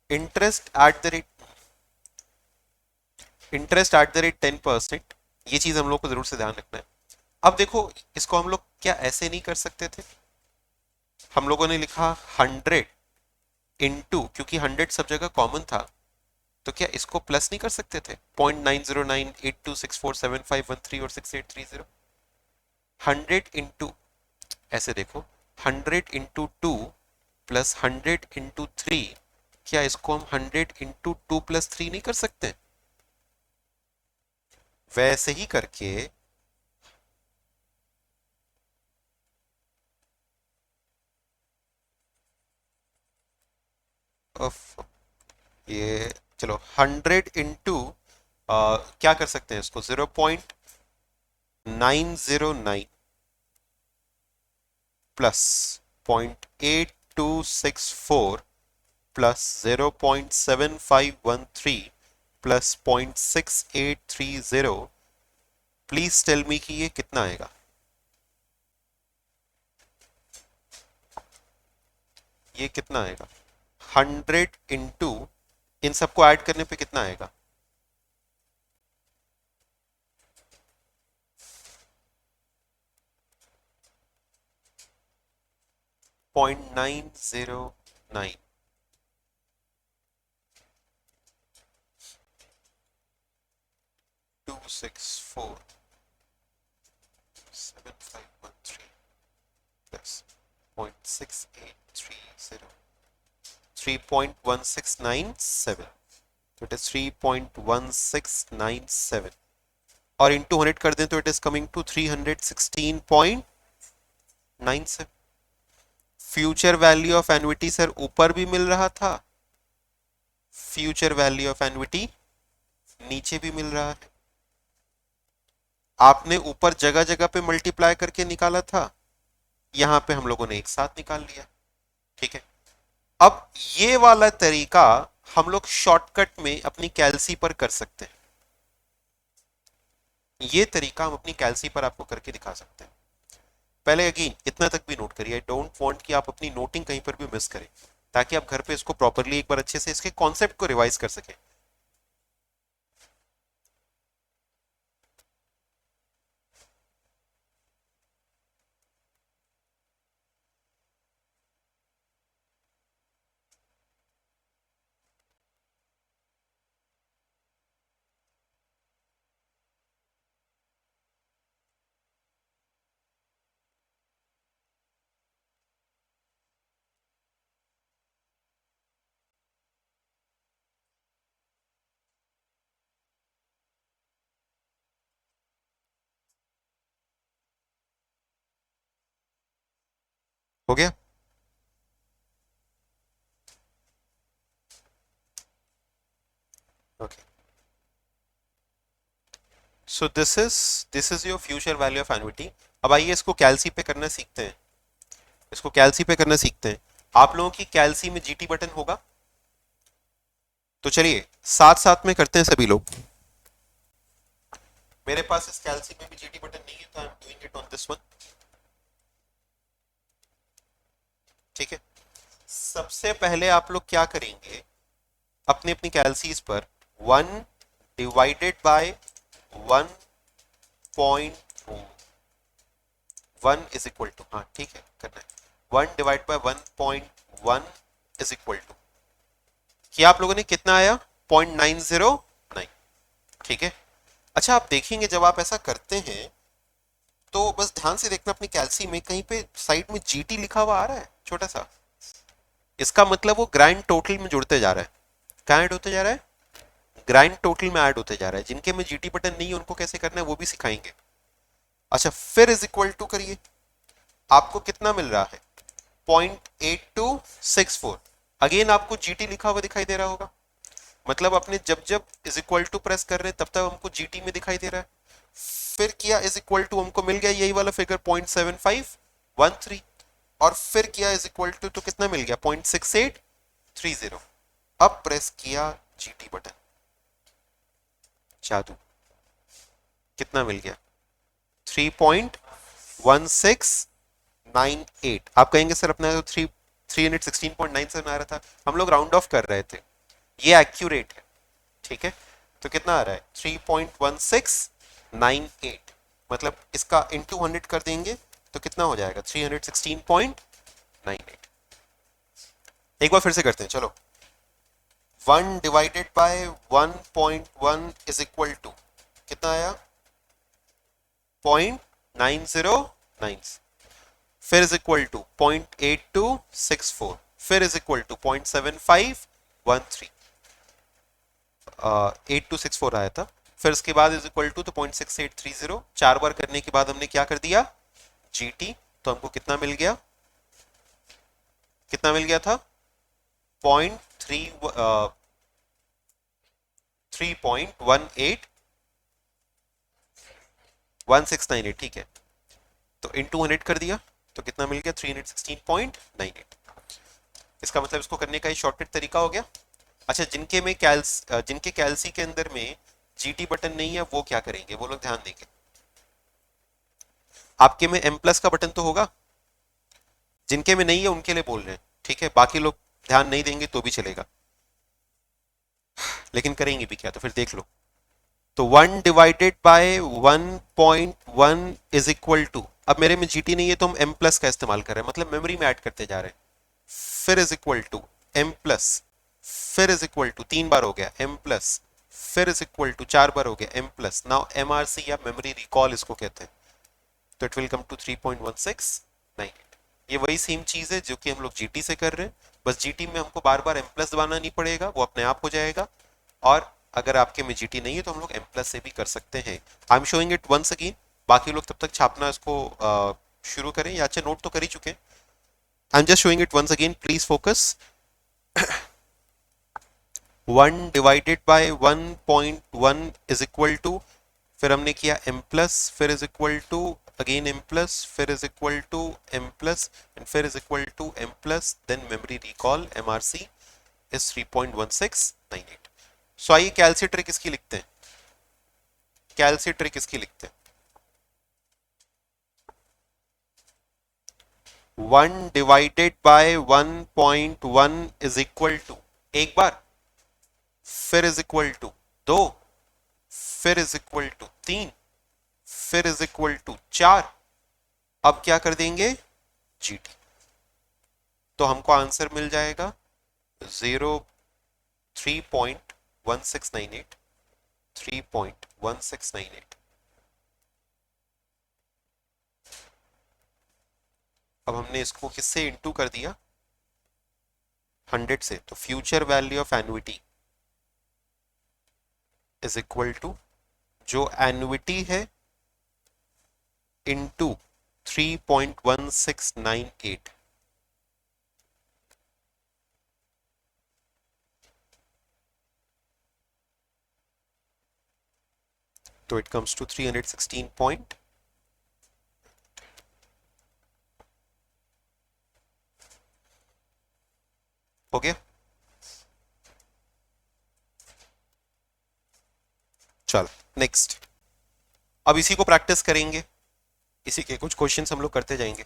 interest at the rate, interest at the rate 10%, ये चीज हम लोग को जरूर से ध्यान रखना है। अब देखो इसको हम लोग क्या ऐसे नहीं कर सकते थे, हम लोगों ने लिखा 100 इंटू, क्योंकि 100 सब जगह कॉमन था, तो क्या इसको प्लस नहीं कर सकते थे? 0.90982647513 और 6830, 100 इंटू, ऐसे देखो 100 इंटू 2 प्लस 100 इंटू 3, क्या इसको हम 100 इंटू 2 प्लस 3 नहीं कर सकते? वैसे ही करके ये चलो 100 इंटू क्या कर सकते हैं इसको, 0.909 plus 0.8264 plus 0.7513 plus 0.6830, please tell me कि ये कितना आएगा? ये कितना आएगा? 100 इंटू, इन सबको ऐड करने पे कितना आएगा? 0.909, 264, 7513 प्लस 0.6830, 3.1697, तो इट इज 3.1697, और इंटू 100 कर दें तो it is coming to 316.97। Future value of annuity sir ऊपर भी मिल रहा था, फ्यूचर वैल्यू ऑफ एन्युटी नीचे भी मिल रहा है। आपने ऊपर जगह जगह पे मल्टीप्लाई करके निकाला था, यहां पे हम लोगों ने एक साथ निकाल लिया, ठीक है। अब ये वाला तरीका हम लोग शॉर्टकट में अपनी कैलसी पर कर सकते हैं, ये तरीका हम अपनी कैलसी पर आपको करके दिखा सकते हैं। पहले अगेन इतना तक भी नोट करिए, आई डोंट वांट कि आप अपनी नोटिंग कहीं पर भी मिस करें, ताकि आप घर पे इसको प्रॉपरली एक बार अच्छे से इसके कॉन्सेप्ट को रिवाइज कर सकें। हो गया? Okay, so this is your future value of annuity. अब आइए इसको कैलसी पे करना सीखते हैं, इसको कैलसी पे करना सीखते हैं। आप लोगों की कैलसी में जीटी बटन होगा, तो चलिए साथ साथ में करते हैं सभी लोग। मेरे पास इस कैलसी में भी जीटी बटन नहीं है, तो I am doing it on this one, ठीक है। सबसे पहले आप लोग क्या करेंगे, अपनी अपनी कैलसीज पर 1 divided by 1.1 is equal to, हाँ ठीक है करना है, 1 divide by 1.1 is equal to, किया आप लोगों ने, कितना आया? 0.909, ठीक है। अच्छा आप देखेंगे जब आप ऐसा करते हैं तो बस ध्यान से देखना, अपनी कैलसी में कहीं पे साइड में जीटी लिखा हुआ आ रहा है छोटा सा, इसका मतलब वो ग्राइंड टोटल में जुड़ते जा रहा है। कहाँ ऐड होते जा रहा है? ग्राइंड टोटल में ऐड होते जा रहा है। जिनके में जीटी बटन नहीं है उनको कैसे करना है वो भी सिखाएंगे। अच्छा फिर इज इक्वल टू करिए, आपको कितना मिल रहा है? 0.8264, अगेन आपको जीटी लिखा हुआ दिखाई दे रहा होगा, मतलब अपने जब जब इज इक्वल टू प्रेस कर रहे हैं तब तक हमको जीटी में दिखाई दे रहा है। फिर किया इज इक्वल टू, हमको मिल गया यही वाला फिगर 0.7513, और फिर किया इज इक्वल टू तो कितना मिल गया 0.6830। अब प्रेस किया जीटी बटन, जादू, कितना मिल गया 3.1698। आप कहेंगे सर अपना तो 316.97 आ रहा था, हम लोग राउंड ऑफ कर रहे थे, ये एक्यूरेट है, ठीक है। तो कितना आ रहा है 3.1698, मतलब इसका इंटू 100 कर देंगे तो कितना हो जाएगा 316.98। एक बार फिर से करते हैं, चलो। 1 divided by 1.1 is equal to कितना आया 0.9096, फिर इज इक्वल टू 0.8264, फिर इज इक्वल टू 0.7513, 8264 आया था, फिर इसके बाद इज इक्वल टू तो 0.6830। 4 बार करने के बाद हमने क्या कर दिया जीटी, तो हमको कितना मिल गया, कितना मिल गया था 3.1698, ठीक है। तो इंटू 100 कर दिया तो कितना मिल गया 316.98। इसका मतलब इसको करने का ही शॉर्टकट तरीका हो गया। अच्छा, जिनके कैलसी के अंदर में जीटी बटन नहीं है वो क्या करेंगे, वो लोग ध्यान देंगे। आपके में एम प्लस का बटन तो होगा, जिनके में नहीं है उनके लिए बोल रहे हैं, ठीक है, बाकी लोग ध्यान नहीं देंगे तो भी चलेगा, लेकिन करेंगे भी क्या तो फिर देख लो। तो 1 divided by 1.1 is equal to, अब मेरे में जीटी नहीं है तो हम एम प्लस का इस्तेमाल कर रहे हैं, मतलब मेमोरी में ऐड करते जा रहे हैं, फिर is equal to M plus, फिर इज इक्वल टू 3 बार हो गया एम प्लस, फिर इज इक्वल टू 4 बार हो गया एम प्लस। नाउ एमआरसी या मेमोरी रिकॉल इसको कहते हैं, तो इट विल कम टू 3.1698। ये वही सेम चीज है जो कि हम लोग जीटी से कर रहे हैं, बस जीटी में हमको बार बार एम प्लस दबाना नहीं पड़ेगा, वो अपने आप हो जाएगा। और अगर आपके में जीटी नहीं है तो हम लोग एम प्लस से भी कर सकते हैं। I am showing it once again, बाकी लोग तब तक छापना इसको शुरू करें, या अच्छा नोट तो कर ही चुके हैं। I am just showing it once again, please focus. 1 divided by 1.1 is equal to, फिर हमने किया m प्लस, फिर is equal to again m plus, फिर is equal to m plus, and फिर is equal to m plus, then memory recall MRC is 3.1698। So आइए कैलसी trick इसकी लिखते हैं, कैलसी ट्रिक इसकी लिखते हैं। 1 divided by 1.1 is equal to, एक बार, फिर इज इक्वल टू 2, फिर इज इक्वल टू 3, फिर इज इक्वल टू 4। अब क्या कर देंगे जीटी, तो हमको आंसर मिल जाएगा 3.1698, 3.1698। अब हमने इसको किससे इंटू कर दिया 100 से, तो future value of annuity is equal to जो एन्युटी है इंटू 3.1698। तो इट कम्स टू 316 पॉइंट, हो गया। चलो नेक्स्ट, अब इसी को प्रैक्टिस करेंगे, इसी के कुछ क्वेश्चंस हम लोग करते जाएंगे।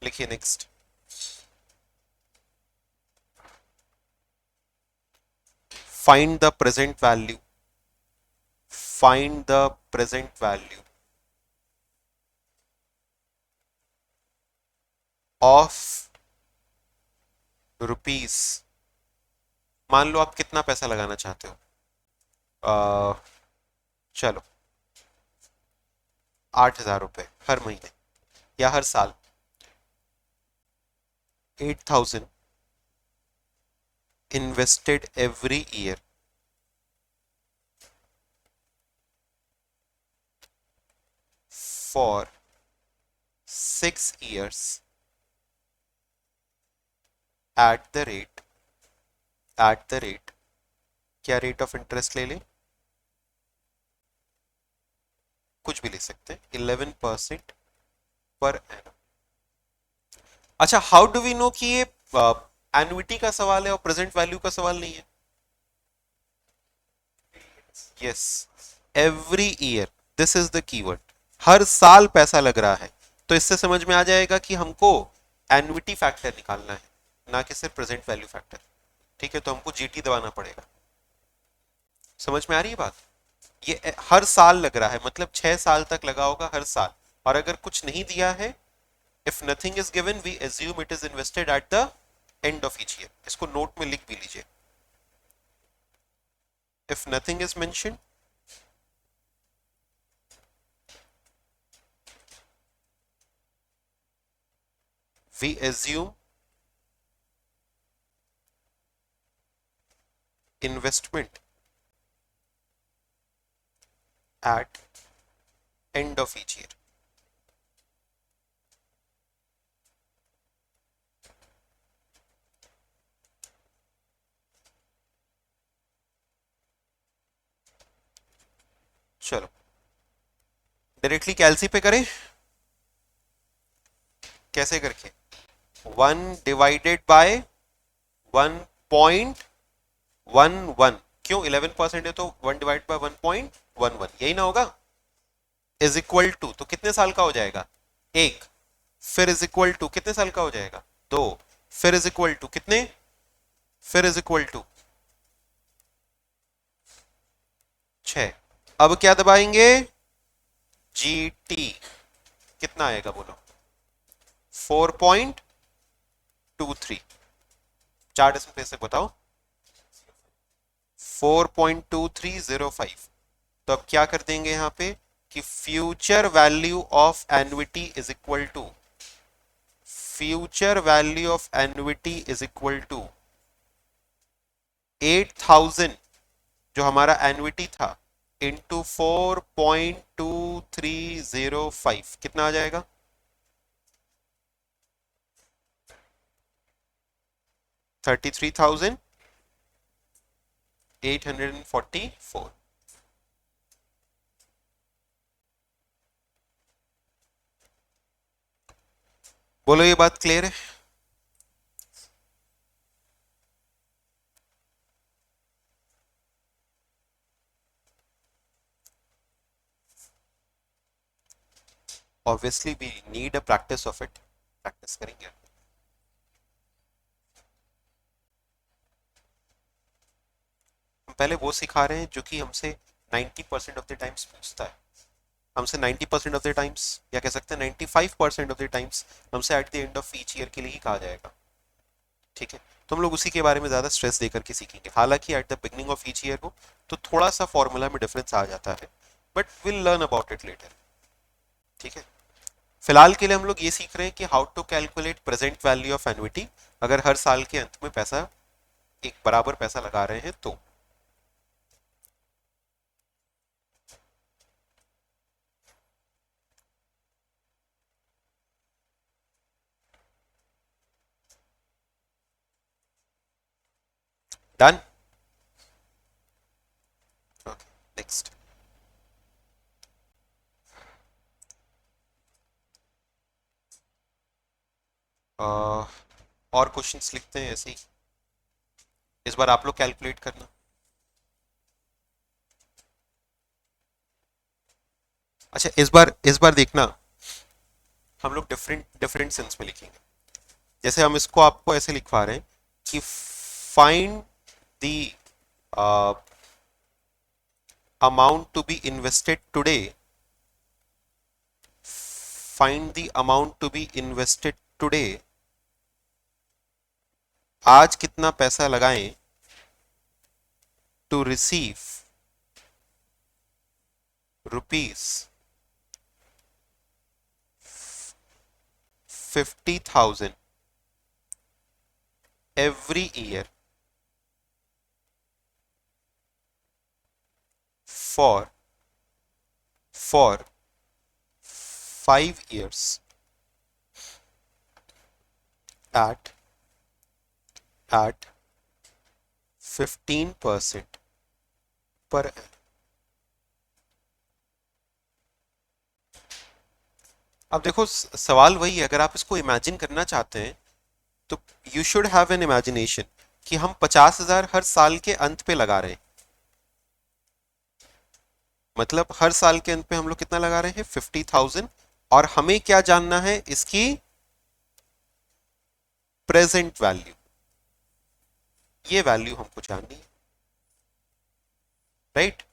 लिखिए next, find the present value, find the present value of rupees. मान लो आप कितना पैसा लगाना चाहते हो, चलो 8,000 रुपए हर महीने या हर साल, 8,000 invested every year for 6 years at the rate क्या रेट ऑफ इंटरेस्ट ले लें, कुछ भी ले सकते हैं, 11% पर एनम। अच्छा, हाउ डू वी नो कि ये एनुइटी का सवाल है और प्रेजेंट वैल्यू का सवाल नहीं है? Yes, every year, this is the keyword. हर साल पैसा लग रहा है, तो इससे समझ में आ जाएगा कि हमको एनुइटी फैक्टर निकालना है, ना कि सिर्फ प्रेजेंट वैल्यू फैक्टर। ठीक है, तो हमको जीटी दबाना पड़ेगा। समझ में आ रही है बात? ये हर साल लग रहा है, मतलब 6 साल तक लगा होगा हर साल। और अगर कुछ नहीं दिया है, if nothing is given we assume it is invested at the end of each year. इसको नोट में लिख भी लीजिए, if nothing is mention we assume investment at end of each year। चलो डायरेक्टली कैलसी पे करें, कैसे करके? 1/1.11, क्यों? 11% है तो 1/1.11, यही ना होगा? इज इक्वल टू, तो कितने साल का हो जाएगा? एक। फिर इज इक्वल टू कितने साल का हो जाएगा? दो। फिर इज इक्वल टू कितने? फिर इज इक्वल टू 6। अब क्या दबाएंगे? जीटी। कितना आएगा बोलो? 4.23। 4 प्लेस तक बताओ। 4.2305। तो अब क्या कर देंगे यहाँ पे कि future value of annuity is equal to, future value of annuity is equal to 8000 जो हमारा एन्युटी था इंटू 4.2305, कितना आ जाएगा? 33,844। बोलो ये बात क्लियर है? Obviously we need a practice of it, practice करेंगे। हम पहले वो सिखा रहे हैं जो कि हमसे 90% ऑफ द टाइम्स पूछता है। हमसे 90% ऑफ द टाइम्स, या कह सकते हैं 95% ऑफ द टाइम्स हमसे eight the end of each year के लिए ही कहा जाएगा। ठीक है, तो हम लोग उसी के बारे में ज्यादा स्ट्रेस देकर के सीखेंगे। हालांकि at the beginning of each year हो तो थोड़ा सा फॉर्मूला में डिफरेंस आ जाता है, but will learn about it later. ठीक है, फिलहाल के लिए हम लोग ये सीख रहे हैं कि how to calculate present value of annuity अगर हर साल के अंत में पैसा, एक बराबर पैसा लगा रहे हैं तो। डन। Okay, next. और क्वेश्चंस लिखते हैं ऐसे ही, इस बार आप लोग कैलकुलेट करना। अच्छा, इस बार देखना, हम लोग डिफरेंट डिफरेंट सेंस में लिखेंगे। जैसे हम इसको आपको ऐसे लिखवा रहे हैं कि find the amount to be invested today, find the amount to be invested today, आज कितना पैसा लगाएं to receive rupees 50,000 every year for 5 years at at 15% पर। अब देखो सवाल वही है, अगर आप इसको इमेजिन करना चाहते हैं तो you should have an imagination कि हम 50,000 हर साल के अंत पे लगा रहे हैं। मतलब हर साल के अंत पे हम लोग कितना लगा रहे हैं, 50,000। और हमें क्या जानना है, इसकी प्रेजेंट वैल्यू। ये वैल्यू हमको जाननी है, राइट।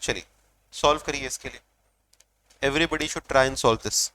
चलिए सॉल्व करिए इसके लिए। Everybody should try and solve this.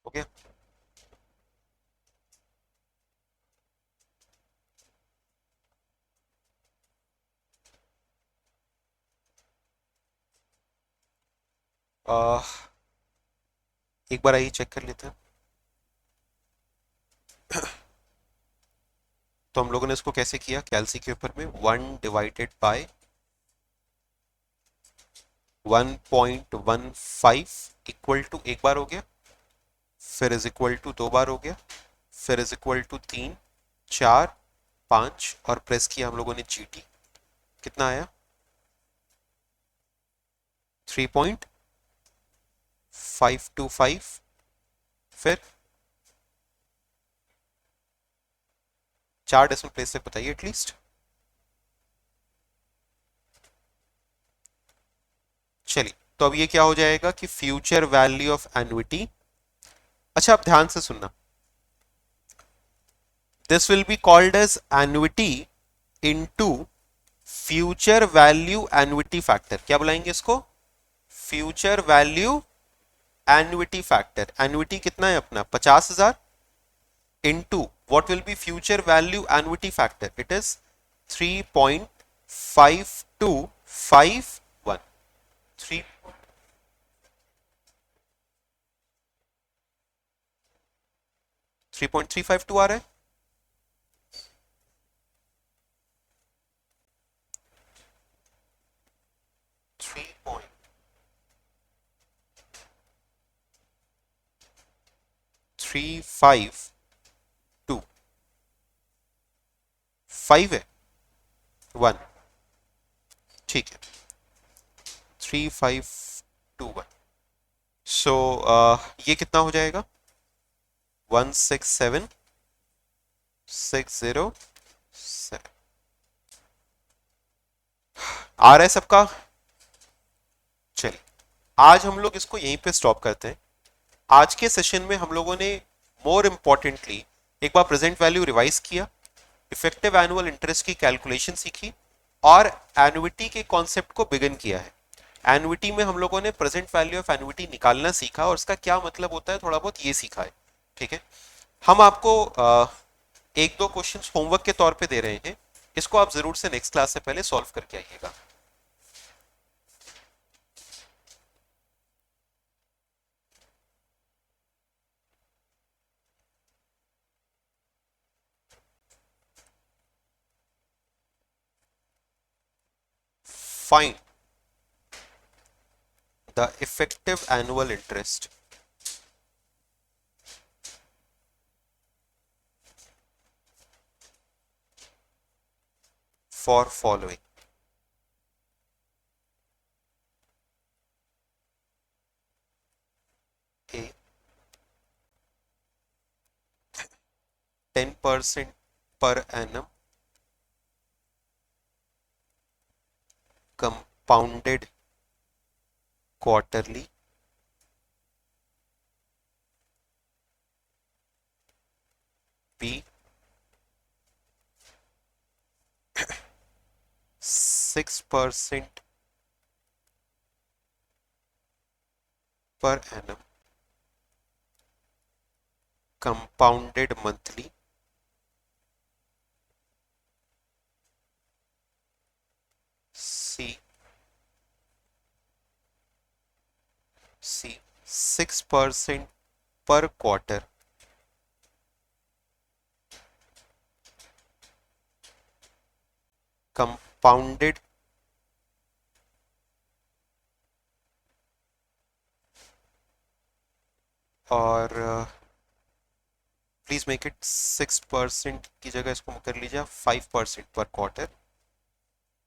हो गया। आह, एक बार आइए चेक कर लेते हैं। तो हम लोगों ने इसको कैसे किया, कैलसी के ऊपर में 1 / 1.15 इक्वल टू एक बार हो गया, फिर इज इक्वल टू 2 बार हो गया, फिर इज इक्वल टू 3, 4, 5 और प्रेस किया हम लोगों ने जीटी। कितना आया, 3.525। फिर 4 डेसिमल प्लेस तक बताइए एटलीस्ट। चलिए तो अब ये क्या हो जाएगा कि फ्यूचर वैल्यू ऑफ एन्युटी। अच्छा आप ध्यान से सुनना, this will be called as annuity into future value annuity factor. क्या बुलाएंगे इसको, future value annuity factor. Annuity कितना है अपना 50,000 इनटू what will be future value annuity factor, it is 3.5251। 3 3.352 आ रहा है। 3.352 5 है 1, ठीक है 3521। सो ये कितना हो जाएगा, 167,607। आ रहा है सबका। चलिए आज हम लोग इसको यहीं पे स्टॉप करते हैं। आज के सेशन में हम लोगों ने मोर इम्पोर्टेंटली एक बार प्रेजेंट वैल्यू रिवाइज किया, इफेक्टिव एनुअल इंटरेस्ट की कैलकुलेशन सीखी और एनुइटी के कॉन्सेप्ट को बिगिन किया है। एनुइटी में हम लोगों ने प्रेजेंट वैल्यू ऑफ एनुइटी निकालना सीखा और उसका क्या मतलब होता है थोड़ा बहुत ये सीखा है, ठीक है। हम आपको एक दो क्वेश्चंस होमवर्क के तौर पे दे रहे हैं, इसको आप जरूर से नेक्स्ट क्लास से पहले सॉल्व करके आइएगा। Find the effective annual interest for following. A, 10% per annum compounded quarterly. B, 6% per annum compounded monthly C 6% per quarter compounded और प्लीज मेक इट 6% की जगह इसको कर लीजिए 5% पर quarter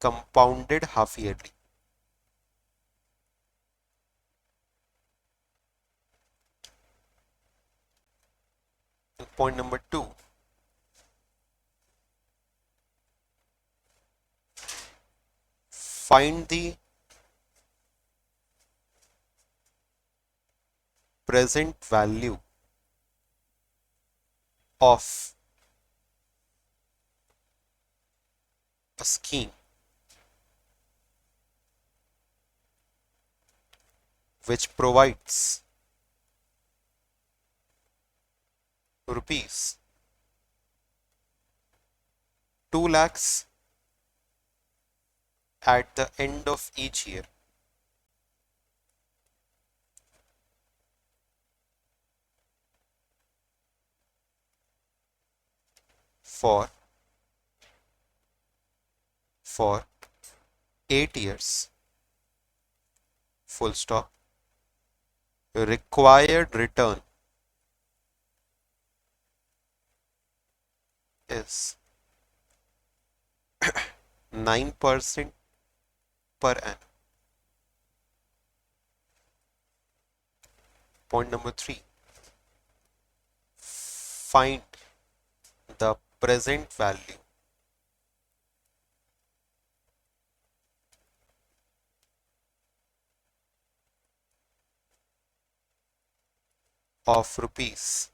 compounded half yearly. Point number 2, find the present value of a scheme which provides rupees 2 lakhs at the end of each year for 8 years, full stop. Required return is 9% per annum. Point number 3, find the present value of rupees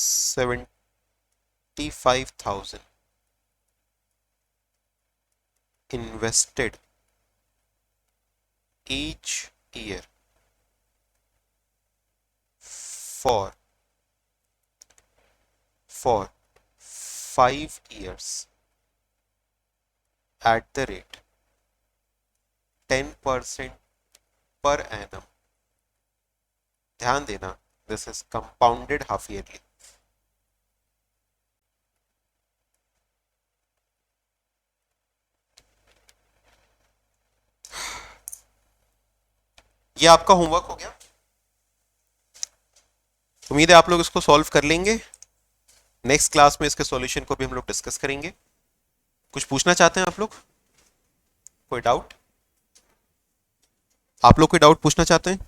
75,000 invested each year for 5 years at the rate 10% per annum. ध्यान देना, this is compounded half yearly. ये आपका homework हो गया। उम्मीद है आप लोग इसको सॉल्व कर लेंगे। नेक्स्ट क्लास में इसके सॉल्यूशन को भी हम लोग डिस्कस करेंगे। कुछ पूछना चाहते हैं आप लोग? कोई डाउट? आप लोग कोई डाउट पूछना चाहते हैं?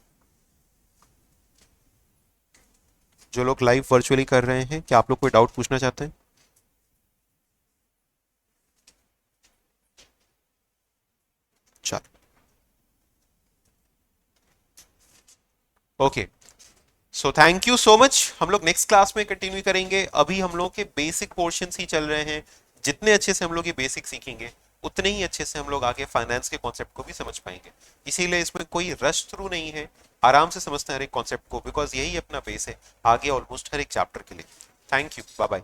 जो लोग लाइव वर्चुअली कर रहे हैं, क्या आप लोग कोई डाउट पूछना चाहते हैं? चलो, okay, so thank you so much. हम लोग नेक्स्ट क्लास में कंटिन्यू करेंगे। अभी हम लोग के बेसिक पोर्शंस ही चल रहे हैं। जितने अच्छे से हम लोग ये बेसिक सीखेंगे उतने ही अच्छे से हम लोग आगे फाइनेंस के कॉन्सेप्ट को भी समझ पाएंगे। इसीलिए इसमें कोई रश थ्रू नहीं है, आराम से समझते हैं हर एक कॉन्सेप्ट को, बिकॉज यही अपना बेस है आगे ऑलमोस्ट हर एक चैप्टर के लिए। Thank you, bye bye.